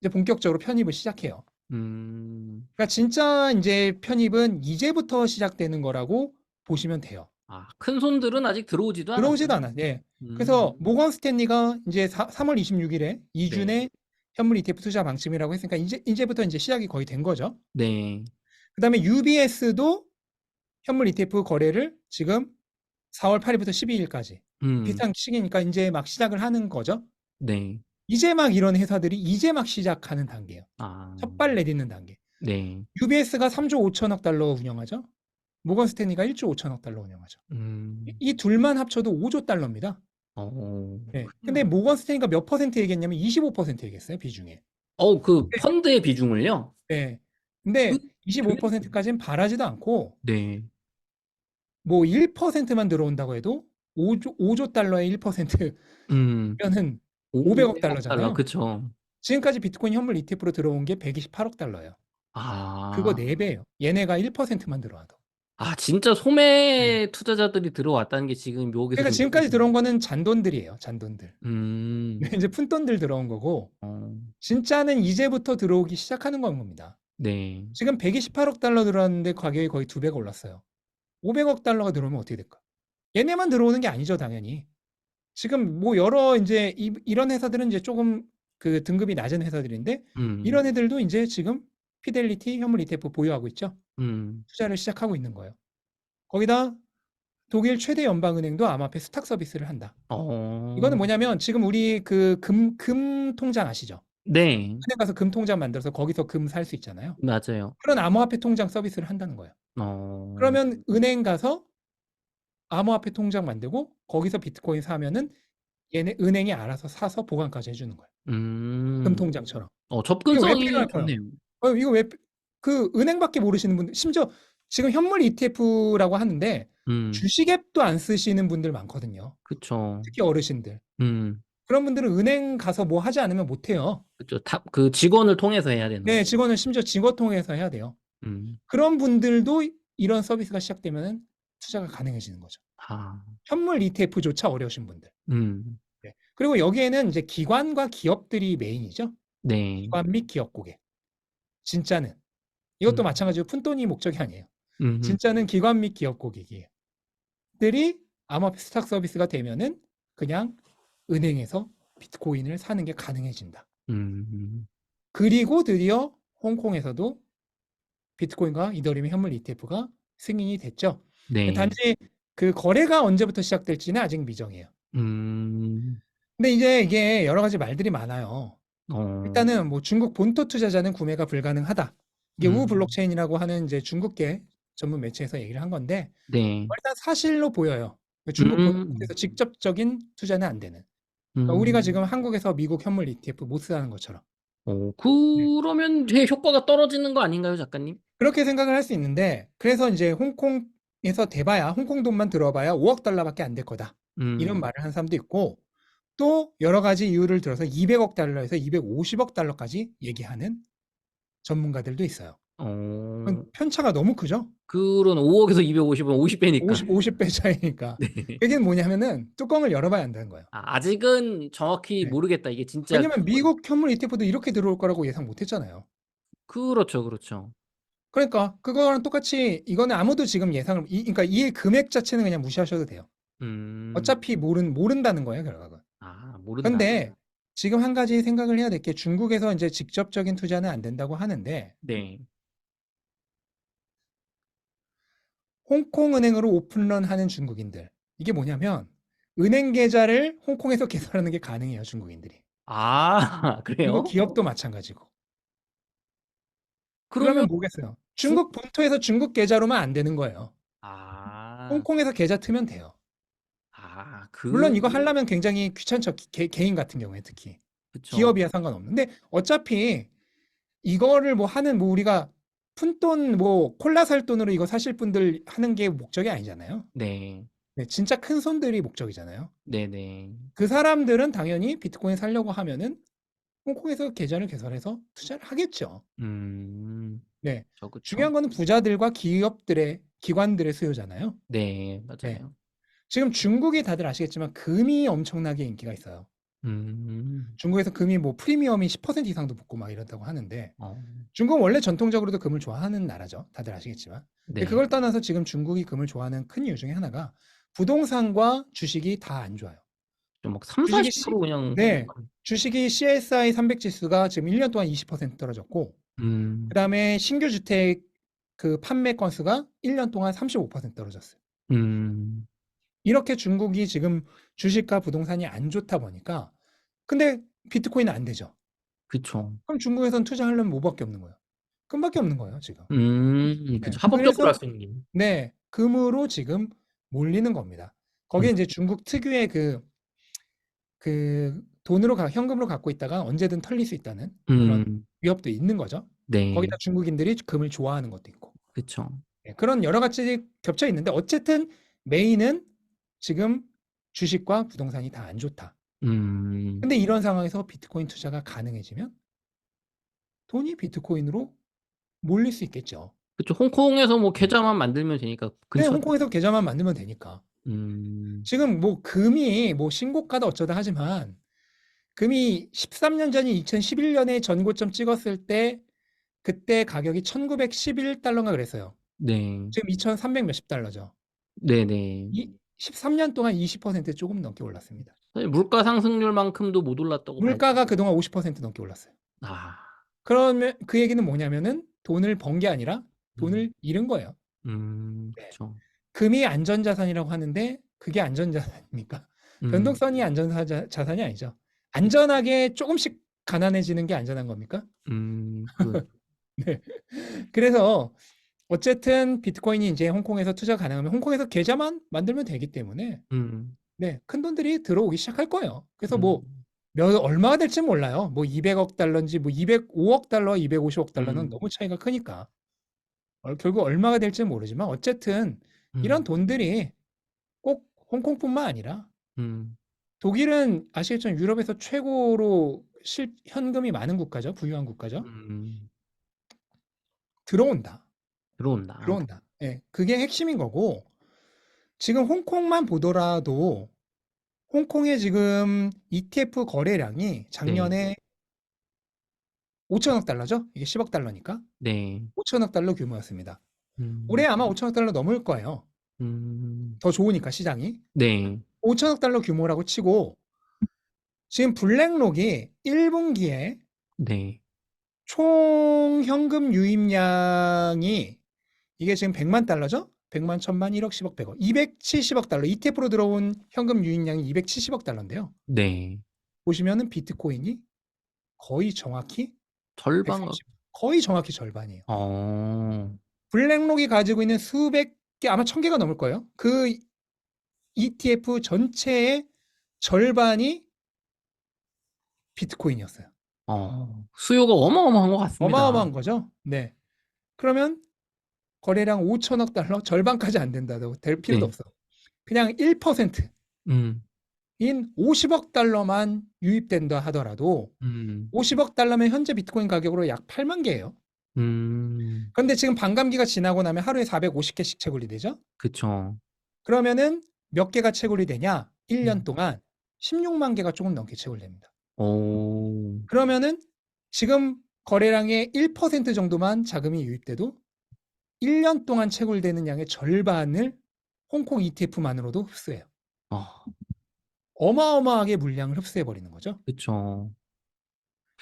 이제 본격적으로 편입을 시작해요. 음. 그러니까 진짜 인제 편입은 이제부터 시작되는 거라고 보시면 돼요. 아, 큰 손들은 아직 들어오지도 들어오지도 않았구나. 않아. 예. 그래서 음. 모건 스탠리가 이제 3월 26일에 네. 이준의 현물 ETF 투자 방침이라고 했으니까 이제부터 이제 시작이 거의 된 거죠. 네. 그다음에 UBS도 현물 ETF 거래를 지금 4월 8일부터 12일까지 음. 비슷한 시기니까 이제 막 시작을 하는 거죠. 네. 이제 막 이런 회사들이 이제 막 시작하는 단계예요. 아. 첫발 내딛는 단계. 네. UBS가 3조 5천억 달러 운영하죠. 모건 스탠리가 1조 5천억 달러 운영하죠. 음. 이 둘만 합쳐도 5조 달러입니다. 네. 근데 그렇군요. 모건 스탠리가 몇 퍼센트 얘기했냐면 25% 얘기했어요, 비중에. 그 펀드의 비중을요? 네. 그 근데 되게 25%까지는 바라지도 않고 네. 뭐 1%만 들어온다고 해도 5조 달러의 1%면은 음. 500억 500억 달러. 달러잖아요. 그쵸. 지금까지 비트코인 현물 ETF로 들어온 게 128억 달러예요. 그거 아. 4배예요. 얘네가 1%만 들어와도. 아, 진짜 네. 소매 투자자들이 들어왔다는 게 지금 여기서 그러니까 좀 지금까지 느껴지네요. 들어온 거는 잔돈들이에요, 잔돈들. 음. 이제 푼돈들 들어온 거고 어. 진짜는 이제부터 들어오기 시작하는 건 겁니다. 네. 지금 128억 달러 들어왔는데 가격이 거의 2배가 올랐어요. 500억 달러가 들어오면 어떻게 될까? 얘네만 들어오는 게 아니죠, 당연히. 지금 뭐 여러 이제 이런 회사들은 이제 조금 그 등급이 낮은 회사들인데 음. 이런 애들도 이제 지금 피델리티 현물 ETF 보유하고 있죠. 음. 투자를 시작하고 있는 거예요. 거기다 독일 최대 연방은행도 암호화폐 스탁 서비스를 한다. 이거는 어. 뭐냐면 지금 우리 그 금 통장 아시죠? 네. 은행 가서 금 통장 만들어서 거기서 금 살 수 있잖아요. 맞아요. 그런 암호화폐 통장 서비스를 한다는 거예요. 어. 그러면 은행 가서 암호화폐 통장 만들고 거기서 비트코인 사면은 얘네 은행이 알아서 사서 보관까지 해주는 거예요. 금 음. 통장처럼. 이게 왜 접근성이 필요할까요? 좋네요. 이거 왜 그 은행밖에 모르시는 분들 심지어 지금 현물 ETF라고 하는데 음. 주식 앱도 안 쓰시는 분들 많거든요. 그쵸. 특히 어르신들. 음. 그런 분들은 은행 가서 뭐 하지 않으면 못 해요. 그쵸. 그 직원을 통해서 해야 되는 네, 거죠. 직원은 심지어 직원 통해서 해야 돼요. 음. 그런 분들도 이런 서비스가 시작되면은 투자가 가능해지는 거죠. 아. 현물 ETF조차 어려우신 분들. 음. 네. 그리고 여기에는 이제 기관과 기업들이 메인이죠. 네. 기관 및 기업 고객. 진짜는. 이것도 음. 마찬가지로 푼돈이 목적이 아니에요. 음음. 진짜는 기관 및 기업 고객이에요. 들이 암호화폐 스탁 서비스가 되면은 그냥 은행에서 비트코인을 사는 게 가능해진다. 음. 그리고 드디어 홍콩에서도 비트코인과 이더리움 현물 ETF가 승인이 됐죠. 네. 단지 그 거래가 언제부터 시작될지는 아직 미정이에요. 음. 근데 이제 이게 여러 가지 말들이 많아요. 어. 일단은 뭐 중국 본토 투자자는 구매가 불가능하다. 이게 우 음. 블록체인이라고 하는 이제 중국계 전문 매체에서 얘기를 한 건데 네. 일단 사실로 보여요. 중국 본토에서 음. 직접적인 투자는 안 되는. 그러니까 우리가 음. 지금 한국에서 미국 현물 ETF 못 쓰는 것처럼. 네. 그러면 되게 효과가 떨어지는 거 아닌가요, 작가님? 그렇게 생각을 할 수 있는데 그래서 이제 홍콩에서 대봐야 홍콩 돈만 들어봐야 5억 달러밖에 안 될 거다. 이런 음. 말을 하는 사람도 있고 또 여러 가지 이유를 들어서 200억 달러에서 250억 달러까지 얘기하는 전문가들도 있어요. 그건 어. 편차가 너무 크죠? 그런 5억에서 250은 50배니까. 50배 차이니까. 네. 그게 뭐냐면은 뚜껑을 열어봐야 한다는 거예요. 아직은 정확히 네. 모르겠다. 이게 진짜 왜냐면 미국 현물 ETF도 이렇게 들어올 거라고 예상 못 했잖아요. 그렇죠, 그렇죠. 그러니까 그거랑 똑같이 이거는 아무도 지금 예상을 그러니까 이 금액 자체는 그냥 무시하셔도 돼요. 음. 어차피 모른다는 거예요, 결과가. 모른다. 근데 지금 한 가지 생각을 해야 될 게 중국에서 이제 직접적인 투자는 안 된다고 하는데 네. 홍콩 은행으로 오픈런 하는 중국인들. 이게 뭐냐면 은행 계좌를 홍콩에서 개설하는 게 가능해요, 중국인들이. 그리고 그래요? 기업도 마찬가지고. 그러면 그러면 뭐겠어요? 중 중국 본토에서 중국 계좌로만 안 되는 거예요. 아. 홍콩에서 계좌 트면 돼요. 그 물론 이거 하려면 굉장히 귀찮죠. 개인 같은 경우에 특히. 그쵸. 기업이야 상관없는데 어차피 이거를 뭐 하는 뭐 우리가 푼돈 뭐 콜라 살 돈으로 이거 사실 분들 하는 게 목적이 아니잖아요. 네. 네, 진짜 큰 손들이 목적이잖아요. 네네. 그 사람들은 당연히 비트코인 살려고 하면은 홍콩에서 계좌를 개설해서 투자를 하겠죠. 음. 네. 그쵸. 중요한 거는 부자들과 기업들의 기관들의 수요잖아요. 네. 네. 맞아요. 지금 중국이 다들 아시겠지만 금이 엄청나게 인기가 있어요. 음. 중국에서 금이 뭐 프리미엄이 10% 이상도 붙고 막 이런다고 하는데 어. 중국은 원래 전통적으로도 금을 좋아하는 나라죠. 다들 아시겠지만. 근데 네. 그걸 떠나서 지금 중국이 금을 좋아하는 큰 이유 중에 하나가 부동산과 주식이 다 안 좋아요. 좀막 3, 주식이 40% 그냥. 네. 주식이 CSI 300 지수가 지금 1년 동안 20% 떨어졌고 음. 그다음에 신규 주택 그 판매 건수가 1년 동안 35% 떨어졌어요. 음. 이렇게 중국이 지금 주식과 부동산이 안 좋다 보니까 근데 비트코인은 안 되죠. 그쵸. 그럼 중국에선 투자하려면 뭐밖에 없는 거예요? 금밖에 없는 거예요, 지금. 그쵸. 네. 합법적으로 할 그래서 수 있는 게. 네. 금으로 지금 몰리는 겁니다. 거기에 음. 인제 중국 특유의 그 돈으로 현금으로 갖고 있다가 언제든 털릴 수 있다는 그런 음. 위협도 있는 거죠. 네. 거기다 중국인들이 금을 좋아하는 것도 있고. 그쵸. 예. 그런 여러 가지 겹쳐 있는데 어쨌든 메인은 지금 주식과 부동산이 다 안 좋다. 음. 근데 이런 상황에서 비트코인 투자가 가능해지면 돈이 비트코인으로 몰릴 수 있겠죠. 그쵸. 홍콩에서 뭐 네. 계좌만 만들면 되니까 네. 근처. 홍콩에서 계좌만 만들면 되니까. 음. 지금 뭐 금이 뭐 신고가다 어쩌다 하지만 금이 13년 전인 2011년에 전고점 찍었을 때 그때 가격이 1911달러인가 그랬어요. 네. 지금 2300 몇십 달러죠. 네네. 이 13년 동안 20% 조금 넘게 올랐습니다. 사실 물가 상승률만큼도 못 올랐다고 봐야죠. 물가가 그동안 50% 넘게 올랐어요. 아. 그러면 그 얘기는 뭐냐면은 돈을 번 게 아니라 음. 돈을 잃은 거예요. 네. 그쵸. 금이 안전자산이라고 하는데 그게 안전자산입니까? 음. 변동성이 자산이 아니죠. 그쵸. 안전하게 조금씩 가난해지는 게 안전한 겁니까? 그. 네. 그래서 어쨌든 비트코인이 이제 홍콩에서 투자 가능하면 홍콩에서 계좌만 만들면 되기 때문에 음. 네, 큰돈들이 들어오기 시작할 거예요. 그래서 뭐 음. 얼마가 될지 몰라요. 뭐 200억 달러인지 뭐 205억 달러, 250억 달러는 음. 너무 차이가 크니까. 결국 얼마가 될지는 모르지만 어쨌든 이런 음. 돈들이 꼭 홍콩뿐만 아니라 음. 독일은 아시겠지만 유럽에서 최고로 현금이 많은 국가죠. 부유한 국가죠. 음. 들어온다. 들어온다. 들어온다. 예. 그게 핵심인 거고 지금 홍콩만 보더라도 홍콩의 지금 ETF 거래량이 네. 작년에 5천억 달러죠. 이게 10억 달러니까. 네. 5천억 달러 규모였습니다. 올해 음. 아마 5천억 달러 넘을 거예요. 음. 더 좋으니까 시장이. 네. 5천억 달러 규모라고 치고 지금 블랙록이 1분기에 네. 총 현금 유입량이 이게 지금 100만 달러죠? 100만, 1000만, 1억, 10억, 100억. 270억 달러. ETF로 들어온 현금 유입량이 270억 달러인데요. 네. 보시면은 비트코인이 거의 정확히 절반. 130, 거의 정확히 절반이에요. 어. 블랙록이 가지고 있는 수백 개, 아마 1000개가 넘을 거예요. 그 ETF 전체의 절반이 비트코인이었어요. 수요가 어마어마한 것 같습니다. 어마어마한 거죠. 네. 그러면 거래량 5천억 달러 절반까지 안 된다고 될 필요도 네. 없어. 그냥 1%인 음. 50억 달러만 유입된다 하더라도 음. 50억 달러면 현재 비트코인 가격으로 약 8만 개예요. 음. 그런데 지금 반감기가 지나고 나면 하루에 450개씩 채굴이 되죠. 그쵸. 그러면은 몇 개가 채굴이 되냐? 1년 음. 동안 16만 개가 조금 넘게 채굴됩니다. 오. 그러면은 지금 거래량의 1% 정도만 자금이 유입돼도 1년 동안 채굴되는 양의 절반을 홍콩 ETF만으로도 흡수해요. 아. 어마어마하게 물량을 흡수해 버리는 거죠. 그쵸.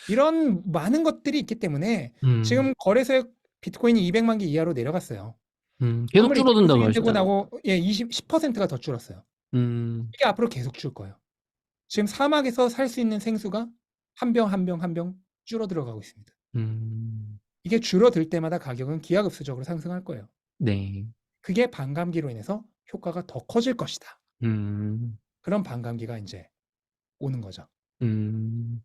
이런 많은 것들이 있기 때문에 음. 지금 거래소에 비트코인이 200만 개 이하로 내려갔어요. 계속 아무리 줄어든다고 되고 하시잖아요. 나고 예, 10%가 더 줄었어요. 음. 이게 앞으로 계속 줄 거예요. 지금 사막에서 살 수 있는 생수가 한 병 한 병 한 병 줄어들어 가고 있습니다. 음. 이게 줄어들 때마다 가격은 기하급수적으로 상승할 거예요. 네. 그게 반감기로 인해서 효과가 더 커질 것이다. 음. 그런 반감기가 인제 오는 거죠. 음.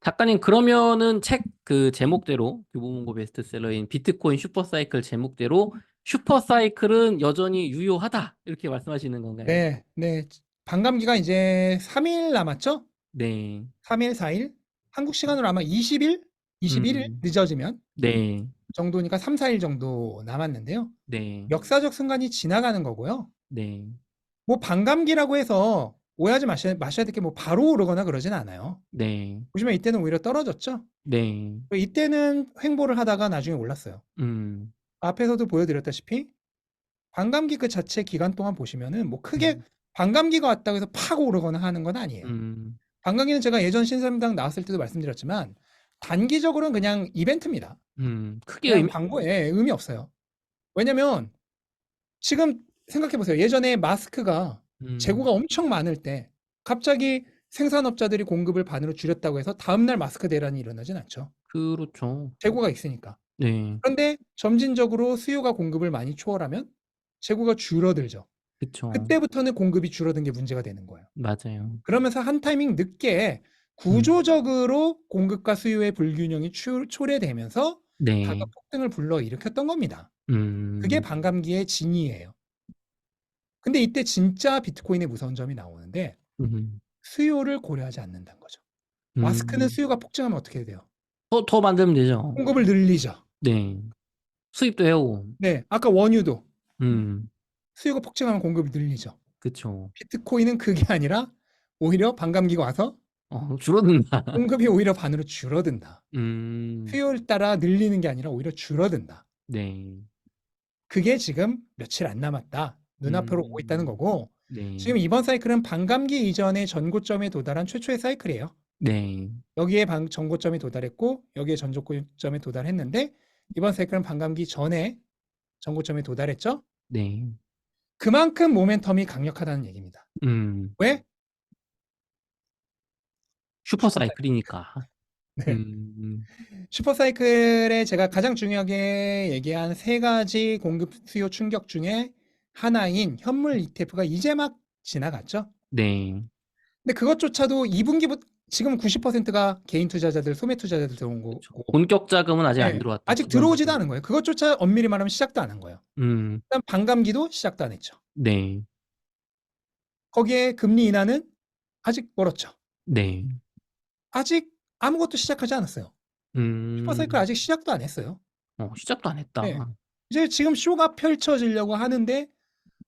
작가님 그러면은 책 그 제목대로 교보문고 베스트셀러인 비트코인 슈퍼사이클 제목대로 슈퍼사이클은 여전히 유효하다 이렇게 말씀하시는 건가요? 네. 네. 반감기가 이제 3일 남았죠? 네. 3 일, 4 일? 한국 시간으로 아마 20 일? 21일 음. 늦어지면 네. 정도니까 3-4일 정도 남았는데요. 네. 역사적 순간이 지나가는 거고요. 네. 뭐 반감기라고 해서 오해하지 마셔야 될 게 뭐 바로 오르거나 그러진 않아요. 네. 보시면 이때는 오히려 떨어졌죠. 네. 이때는 횡보를 하다가 나중에 올랐어요. 음. 앞에서도 보여드렸다시피 반감기 그 자체 기간 동안 보시면은 뭐 크게 음. 반감기가 왔다고 해서 팍 오르거나 하는 건 아니에요. 음. 반감기는 제가 예전 신사임당 나왔을 때도 말씀드렸지만 단기적으로는 그냥 이벤트입니다. 크게 그냥 광고에 의미 없어요. 왜냐면 지금 생각해 보세요. 예전에 마스크가 음. 재고가 엄청 많을 때 갑자기 생산업자들이 공급을 반으로 줄였다고 해서 다음날 마스크 대란이 일어나진 않죠. 그렇죠. 재고가 있으니까. 네. 그런데 점진적으로 수요가 공급을 많이 초월하면 재고가 줄어들죠. 그쵸. 그때부터는 공급이 줄어든 게 문제가 되는 거예요. 맞아요. 그러면서 한 타이밍 늦게 음. 구조적으로 공급과 수요의 불균형이 초래되면서 네. 가격 폭등을 불러일으켰던 겁니다. 그게 음. 반감기의 진이에요. 근데 이때 진짜 비트코인의 무서운 점이 나오는데 음. 수요를 고려하지 않는다는 거죠. 마스크는 음. 수요가 폭증하면 어떻게 돼요? 더 만들면 되죠. 공급을 늘리죠. 네. 수입도 해오고. 네, 아까 원유도 음. 수요가 폭증하면 공급이 늘리죠. 그쵸. 비트코인은 그게 아니라 오히려 반감기가 와서 줄어든다. 공급이 오히려 반으로 줄어든다. 음. 수요를 따라 늘리는 게 아니라 오히려 줄어든다. 네. 그게 지금 며칠 안 남았다. 눈앞으로 오고 있다는 음. 거고 네. 지금 이번 사이클은 반감기 이전의 전고점에 도달한 최초의 사이클이에요. 네. 여기에 전고점이 도달했고 여기에 전고점에 도달했는데 이번 사이클은 반감기 전에 전고점에 도달했죠. 네. 그만큼 모멘텀이 강력하다는 얘기입니다. 음. 왜? 슈퍼 슈퍼사이클. 사이클이니까. 네. 음. 슈퍼사이클에 제가 가장 중요하게 얘기한 세 가지 공급 수요 충격 중에 하나인 현물 ETF가 이제 막 지나갔죠. 네. 근데 그것조차도 2분기부터 지금 90%가 개인 투자자들, 소매 투자자들 들어온 그쵸. 거고 본격 자금은 아직 안 네, 들어왔다. 아직 들어오지도 않은 거예요. 그것조차 엄밀히 말하면 시작도 안 한 거예요. 음. 일단 반감기도 시작도 안 했죠. 네. 거기에 금리 인하는 아직 멀었죠. 네. 아직 아무것도 시작하지 않았어요. 슈퍼사이클 음. 아직 시작도 안 했어요. 시작도 안 했다. 네. 이제 지금 쇼가 펼쳐지려고 하는데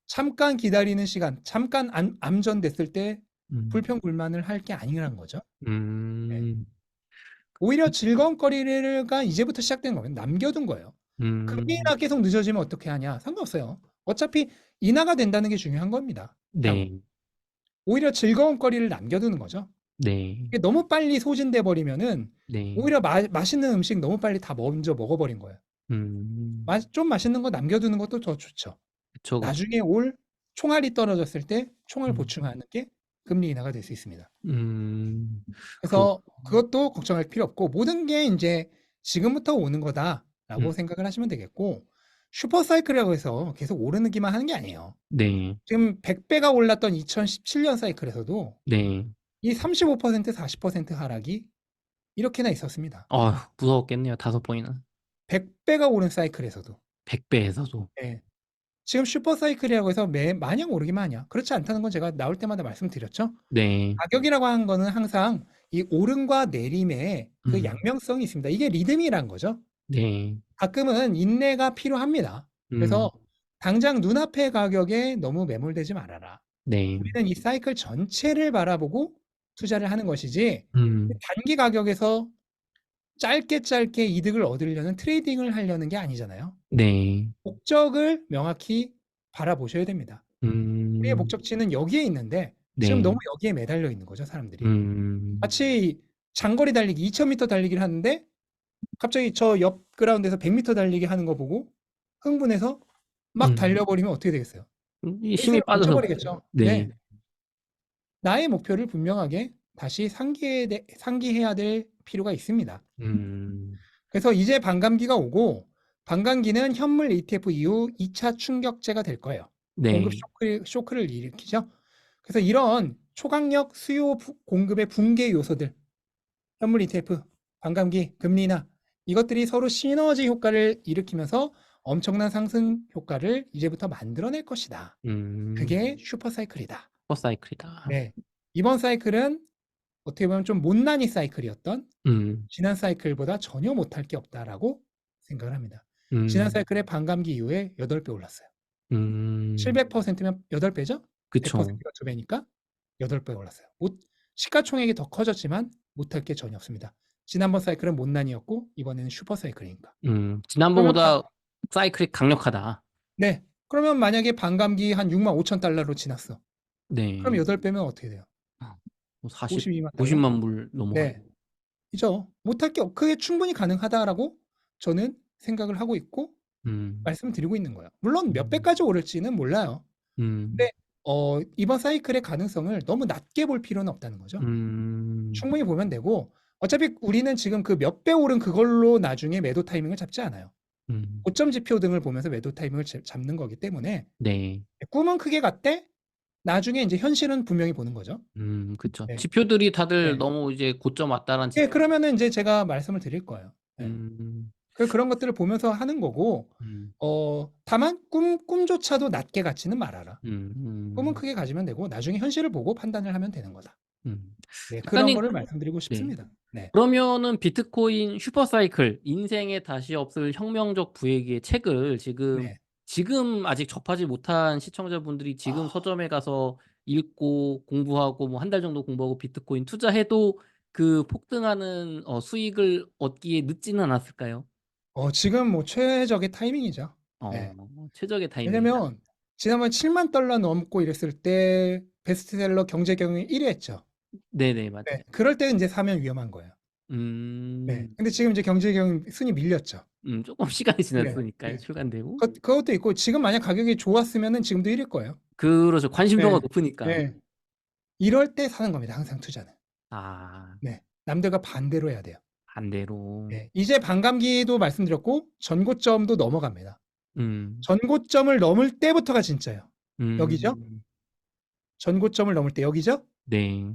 잠깐 기다리는 시간, 잠깐 암전됐을 때 음. 불평불만을 할 게 아니란 거죠. 네. 음. 오히려 즐거움거리가 이제부터 시작된 거예요. 남겨둔 거예요. 금리 음. 인하 계속 늦어지면 어떻게 하냐? 상관없어요. 어차피 인하가 된다는 게 중요한 겁니다. 향후. 네. 오히려 즐거움거리를 남겨두는 거죠. 네. 이게 너무 빨리 소진돼 버리면은 네. 오히려 맛있는 음식 너무 빨리 다 먼저 먹어버린 거예요. 음. 좀 맛있는 거 남겨두는 것도 더 좋죠. 그쵸, 그쵸. 나중에 올 총알이 떨어졌을 때 총알 음. 보충하는 게 금리 인하가 될 수 있습니다. 음. 그래서 그것도 걱정할 필요 없고 모든 게 인제 지금부터 오는 거다라고 음. 생각을 하시면 되겠고 슈퍼 사이클이라고 해서 계속 오르기만 하는 게 아니에요. 네. 지금 100배가 올랐던 2017년 사이클에서도 네. 이 35% 40% 하락이 이렇게나 있었습니다. 무서웠겠네요. 5번이나. 100배가 오른 사이클에서도. 100배에서도. 예. 지금 슈퍼 사이클이라고 해서 마냥 오르기만 하냐? 그렇지 않다는 건 제가 나올 때마다 말씀드렸죠. 네. 가격이라고 하는 거는 항상 이 오름과 내림의 그 음. 양면성이 있습니다. 이게 리듬이란 거죠. 네. 가끔은 인내가 필요합니다. 음. 그래서 당장 눈앞의 가격에 너무 매몰되지 말아라. 네. 우리는 이 사이클 전체를 바라보고 투자를 하는 것이지 음. 단기 가격에서 짧게 이득을 얻으려는 트레이딩을 하려는 게 아니잖아요. 네. 목적을 명확히 바라보셔야 됩니다. 우리의 음. 목적지는 여기에 있는데 지금 네. 너무 여기에 매달려 있는 거죠, 사람들이. 음. 마치 장거리 달리기 2000m 달리기를 하는데 갑자기 저 옆 그라운드에서 100m 달리기 하는 거 보고 흥분해서 막 음. 달려버리면 어떻게 되겠어요? 이 힘이 페이스를 빠져서. 멈춰버리겠죠. 네. 네. 나의 목표를 분명하게 다시 상기해야 될 필요가 있습니다. 음. 그래서 이제 반감기가 오고 반감기는 현물 ETF 이후 2차 충격제가 될 거예요. 공급 네. 쇼크를 일으키죠. 그래서 이런 초강력 수요 공급의 붕괴 요소들, 현물 ETF, 반감기, 금리 인하 이것들이 서로 시너지 효과를 일으키면서 엄청난 상승 효과를 이제부터 만들어낼 것이다. 그게 슈퍼 사이클이다. 슈퍼 사이클이다. 네. 이번 사이클은 어떻게 보면 좀 못난이 사이클이었던 음. 지난 사이클보다 전혀 못할 게 없다라고 생각을 합니다. 지난 음. 사이클의 반감기 이후에 8배 올랐어요. 음. 700%면 8배죠? 그쵸. 100%가 2배니까 8배 올랐어요. 시가총액이 더 커졌지만 못할 게 전혀 없습니다. 지난번 사이클은 못난이었고 이번에는 슈퍼 사이클이니까. 그러면 지난번보다 사이클이 강력하다. 네. 그러면 만약에 반감기 한 65,000달러로 지났어. 그럼 네. 8배면 어떻게 돼요? 52만 달러? 50만 불 넘어가요. 네. 그죠? 못할 게 그게 충분히 가능하다라고 저는 생각을 하고 있고 음, 말씀드리고 있는 거예요. 물론 몇 음, 배까지 오를지는 몰라요. 음, 근데 이번 사이클의 가능성을 너무 낮게 볼 필요는 없다는 거죠. 음, 충분히 보면 되고 어차피 우리는 지금 그 몇 배 오른 그걸로 나중에 매도 타이밍을 잡지 않아요. 음. 고점 지표 등을 보면서 매도 타이밍을 잡는 거기 때문에 네. 꿈은 크게 갔대. 나중에 이제 현실은 분명히 보는 거죠. 그쵸. 네. 지표들이 다들 네. 너무 이제 고점 왔다는 예, 지표. 그러면은 이제 제가 말씀을 드릴 거예요. 예. 음, 그런 것들을 보면서 하는 거고, 음, 다만 꿈조차도 낮게 갖지는 말아라. 꿈은 음, 크게 가지면 되고, 나중에 현실을 보고 판단을 하면 되는 거다. 음. 네, 그런 작가님, 거를 말씀드리고 네. 싶습니다. 네. 그러면은 비트코인 슈퍼사이클 인생에 다시 없을 혁명적 부액의 책을 네. 지금 아직 접하지 못한 시청자분들이 지금 아, 서점에 가서 읽고 공부하고 뭐 한 달 정도 공부하고 비트코인 투자해도 그 폭등하는 수익을 얻기에 늦지는 않았을까요? 지금 뭐 최적의 타이밍이죠. 네. 최적의 타이밍이다. 왜냐면, 지난번에 7만 달러 넘고 이랬을 때, 베스트셀러 경제경영 1위 했죠. 네네, 네. 맞아요. 그럴 때 이제 사면 위험한 거예요. 네. 음, 근데 지금 이제 경제경영 순위 밀렸죠. 조금 시간이 네. 지났으니까요, 네. 출간되고. 그것도 있고, 지금 만약 가격이 좋았으면은 지금도 1일 거예요. 그렇죠. 관심도가 네. 높으니까. 네. 이럴 때 사는 겁니다. 항상 투자는. 아, 네. 남들과 반대로 해야 돼요. 반대로. 네. 이제 반감기도 말씀드렸고, 전고점도 넘어갑니다. 음. 전고점을 넘을 때부터가 진짜예요. 여기죠? 음, 전고점을 넘을 때 여기죠? 네,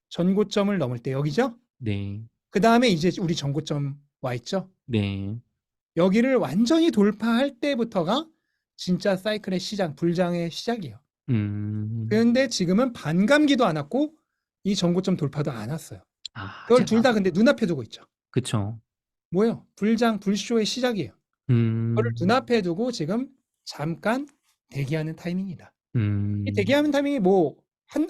전고점을 넘을 때 여기죠? 네, 그 다음에 이제 우리 전고점 와 있죠? 네, 여기를 완전히 돌파할 때부터가 진짜 사이클의 시작, 불장의 시작이에요. 음, 그런데 지금은 반감기도 안 왔고 이 전고점 돌파도 안 왔어요. 그걸 둘 제가, 다 근데 눈앞에 두고 있죠. 그쵸. 뭐예요? 불장, 불쇼의 시작이에요. 그걸 음, 눈앞에 두고 지금 잠깐 대기하는 타이밍이다. 이 음, 대기하는 타이밍이 뭐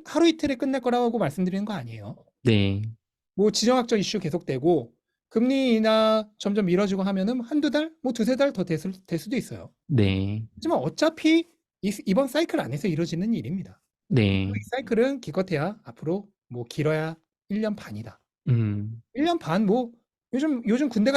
하루 이틀에 끝날 거라고 말씀드리는 거 아니에요. 네, 뭐 지정학적 이슈 계속되고 금리 인하 점점 미뤄지고 하면은 한두 달, 뭐 두세 달 더 될 수도 있어요. 네, 하지만 어차피 이번 사이클 안에서 이루어지는 일입니다. 그리고 네, 이 사이클은 기껏해야 앞으로 뭐 길어야 1년 반이다. 음, 1년 반 뭐 요즘 군대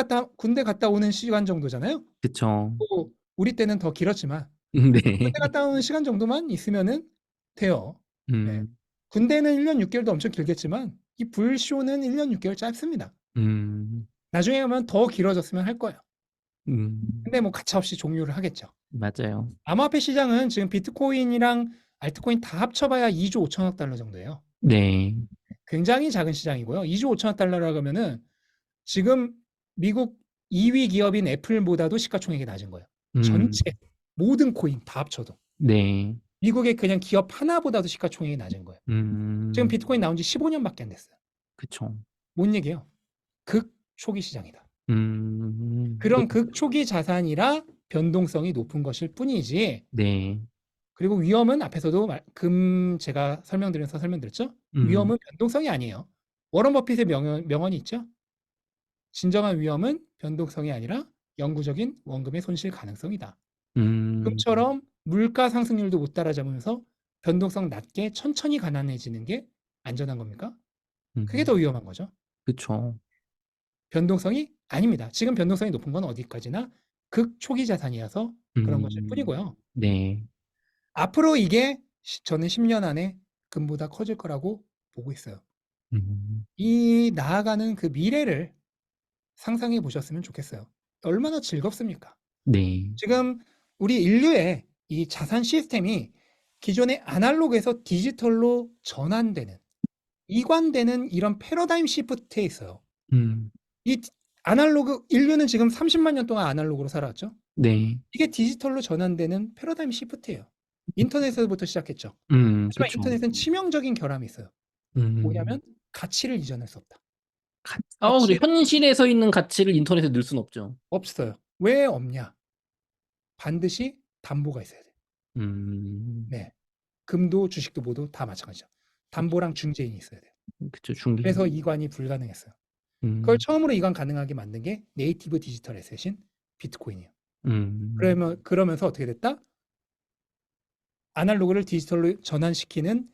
갔다 오는 시간 정도잖아요. 그쵸. 뭐 우리 때는 더 길었지만 네, 군대 갔다 오는 시간 정도만 있으면은 돼요. 네. 음, 군대는 1년 6개월도 엄청 길겠지만 이 불쇼는 1년 6개월 짧습니다. 음, 나중에 가면 더 길어졌으면 할 거예요. 음, 근데 뭐 가차없이 종료를 하겠죠. 맞아요. 암호화폐 시장은 지금 비트코인이랑 알트코인 다 합쳐봐야 2조 5천억 달러 정도예요. 네, 굉장히 작은 시장이고요. 2조 5천억 달러라고 하면은 지금 미국 2위 기업인 애플보다도 시가총액이 낮은 거예요. 음, 전체 모든 코인 다 합쳐도. 네, 미국의 그냥 기업 하나보다도 시가총액이 낮은 거예요. 지금 음, 비트코인 나온 지 15년밖에 안 됐어요. 그쵸. 뭔 얘기예요? 극초기 시장이다. 네, 그런 극초기 자산이라 변동성이 높은 것일 뿐이지 네, 그리고 위험은 앞에서도 제가 설명드렸죠? 음, 위험은 변동성이 아니에요. 워런 버핏의 명언이 있죠? 진정한 위험은 변동성이 아니라 영구적인 원금의 손실 가능성이다. 음, 금처럼 물가 상승률도 못 따라잡으면서 변동성 낮게 천천히 가난해지는 게 안전한 겁니까? 그게 더 음, 위험한 거죠. 그쵸. 변동성이 아닙니다. 지금 변동성이 높은 건 어디까지나 극초기 자산이어서 그런 것일 뿐이고요. 네. 앞으로 이게 저는 10년 안에 금보다 커질 거라고 보고 있어요. 음, 이 나아가는 그 미래를 상상해 보셨으면 좋겠어요. 얼마나 즐겁습니까? 네. 지금 우리 인류의 이 자산 시스템이 기존의 아날로그에서 디지털로 전환되는, 이관되는 이런 패러다임 시프트에 있어요. 음, 이 인류는 지금 30만 년 동안 아날로그로 살아왔죠. 네. 이게 디지털로 전환되는 패러다임 시프트예요. 인터넷에서부터 시작했죠. 하지만 그쵸. 인터넷은 치명적인 결함이 있어요. 음, 뭐냐면 가치를 이전할 수 없다. 그죠. 가치를 현실에서 있는 가치를 인터넷에 넣을 순 없죠. 없어요. 왜 없냐? 반드시 담보가 있어야 돼요. 음, 네. 금도 주식도 모두 다 마찬가지죠. 담보랑 중재인이 있어야 돼요. 그쵸. 중개. 그래서 이관이 불가능했어요. 그걸 음. 처음으로 이관 가능하게 만든 게 네이티브 디지털 에셋인 비트코인이에요. 음. 그러면서 어떻게 됐다? 아날로그를 디지털로 전환시키는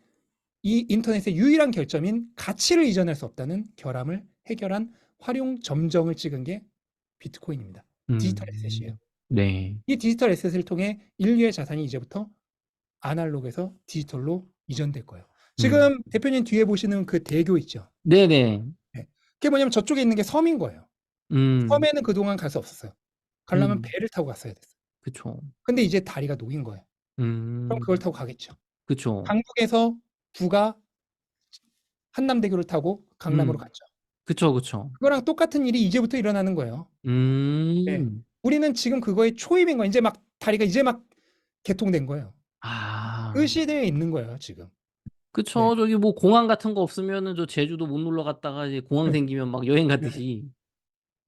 이 인터넷의 유일한 결점인 가치를 이전할 수 없다는 결함을 해결한 활용 점정을 찍은 게 비트코인입니다. 디지털 에셋이에요. 네. 이 디지털 에셋을 통해 인류의 자산이 이제부터 아날로그에서 디지털로 이전될 거예요. 지금 대표님 뒤에 보시는 그 대교 있죠? 네네. 네. 그게 뭐냐면 저쪽에 있는 게 섬인 거예요. 섬에는 그동안 갈 수 없었어요. 가려면 배를 타고 갔어야 됐어요. 그쵸. 근데 이제 다리가 녹인 거예요. 그럼 그걸 타고 가겠죠. 그쵸. 강북에서 부가 한남대교를 타고 강남으로 갔죠. 그쵸, 그쵸. 그거랑 똑같은 일이 이제부터 일어나는 거예요. 네. 우리는 지금 그거의 초입인 거예요. 이제 막 다리가 이제 막 개통된 거예요. 아. 그 시대에 있는 거예요, 지금. 그쵸. 네. 저기 뭐 공항 같은 거 없으면은 저 제주도 못 놀러 갔다가 이제 공항 네. 생기면 막 여행 네. 가듯이.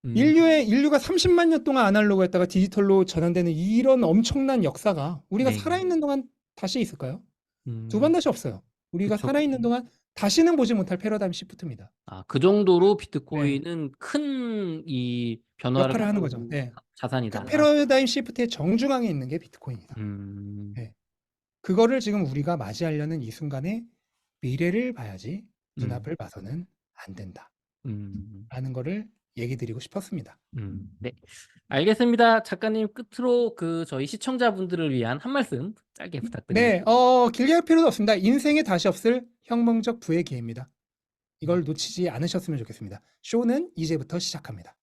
인류가 30만 년 동안 아날로그였다가 디지털로 전환되는 이런 엄청난 역사가 우리가 네. 살아있는 동안 다시 있을까요? 두 음. 번 다시 없어요. 우리가 그쵸. 살아있는 동안 다시는 보지 못할 패러다임 시프트입니다. 아, 그 정도로 네. 비트코인은 큰 이 변화를 역할을 하는 거죠. 가져온 네. 그 자산이다. 패러다임 시프트의 정중앙에 있는 게 비트코인이다. 음. 네. 그거를 지금 우리가 맞이하려는 이 순간에 미래를 봐야지 눈앞을 봐서는 안 된다. 라는 거를 얘기 드리고 싶었습니다. 네. 알겠습니다. 작가님 끝으로 그 저희 시청자분들을 위한 한 말씀 짧게 부탁드립니다. 네, 길게 할 필요도 없습니다. 인생에 다시 없을 혁명적 부의 기회입니다. 이걸 놓치지 않으셨으면 좋겠습니다. 쇼는 이제부터 시작합니다.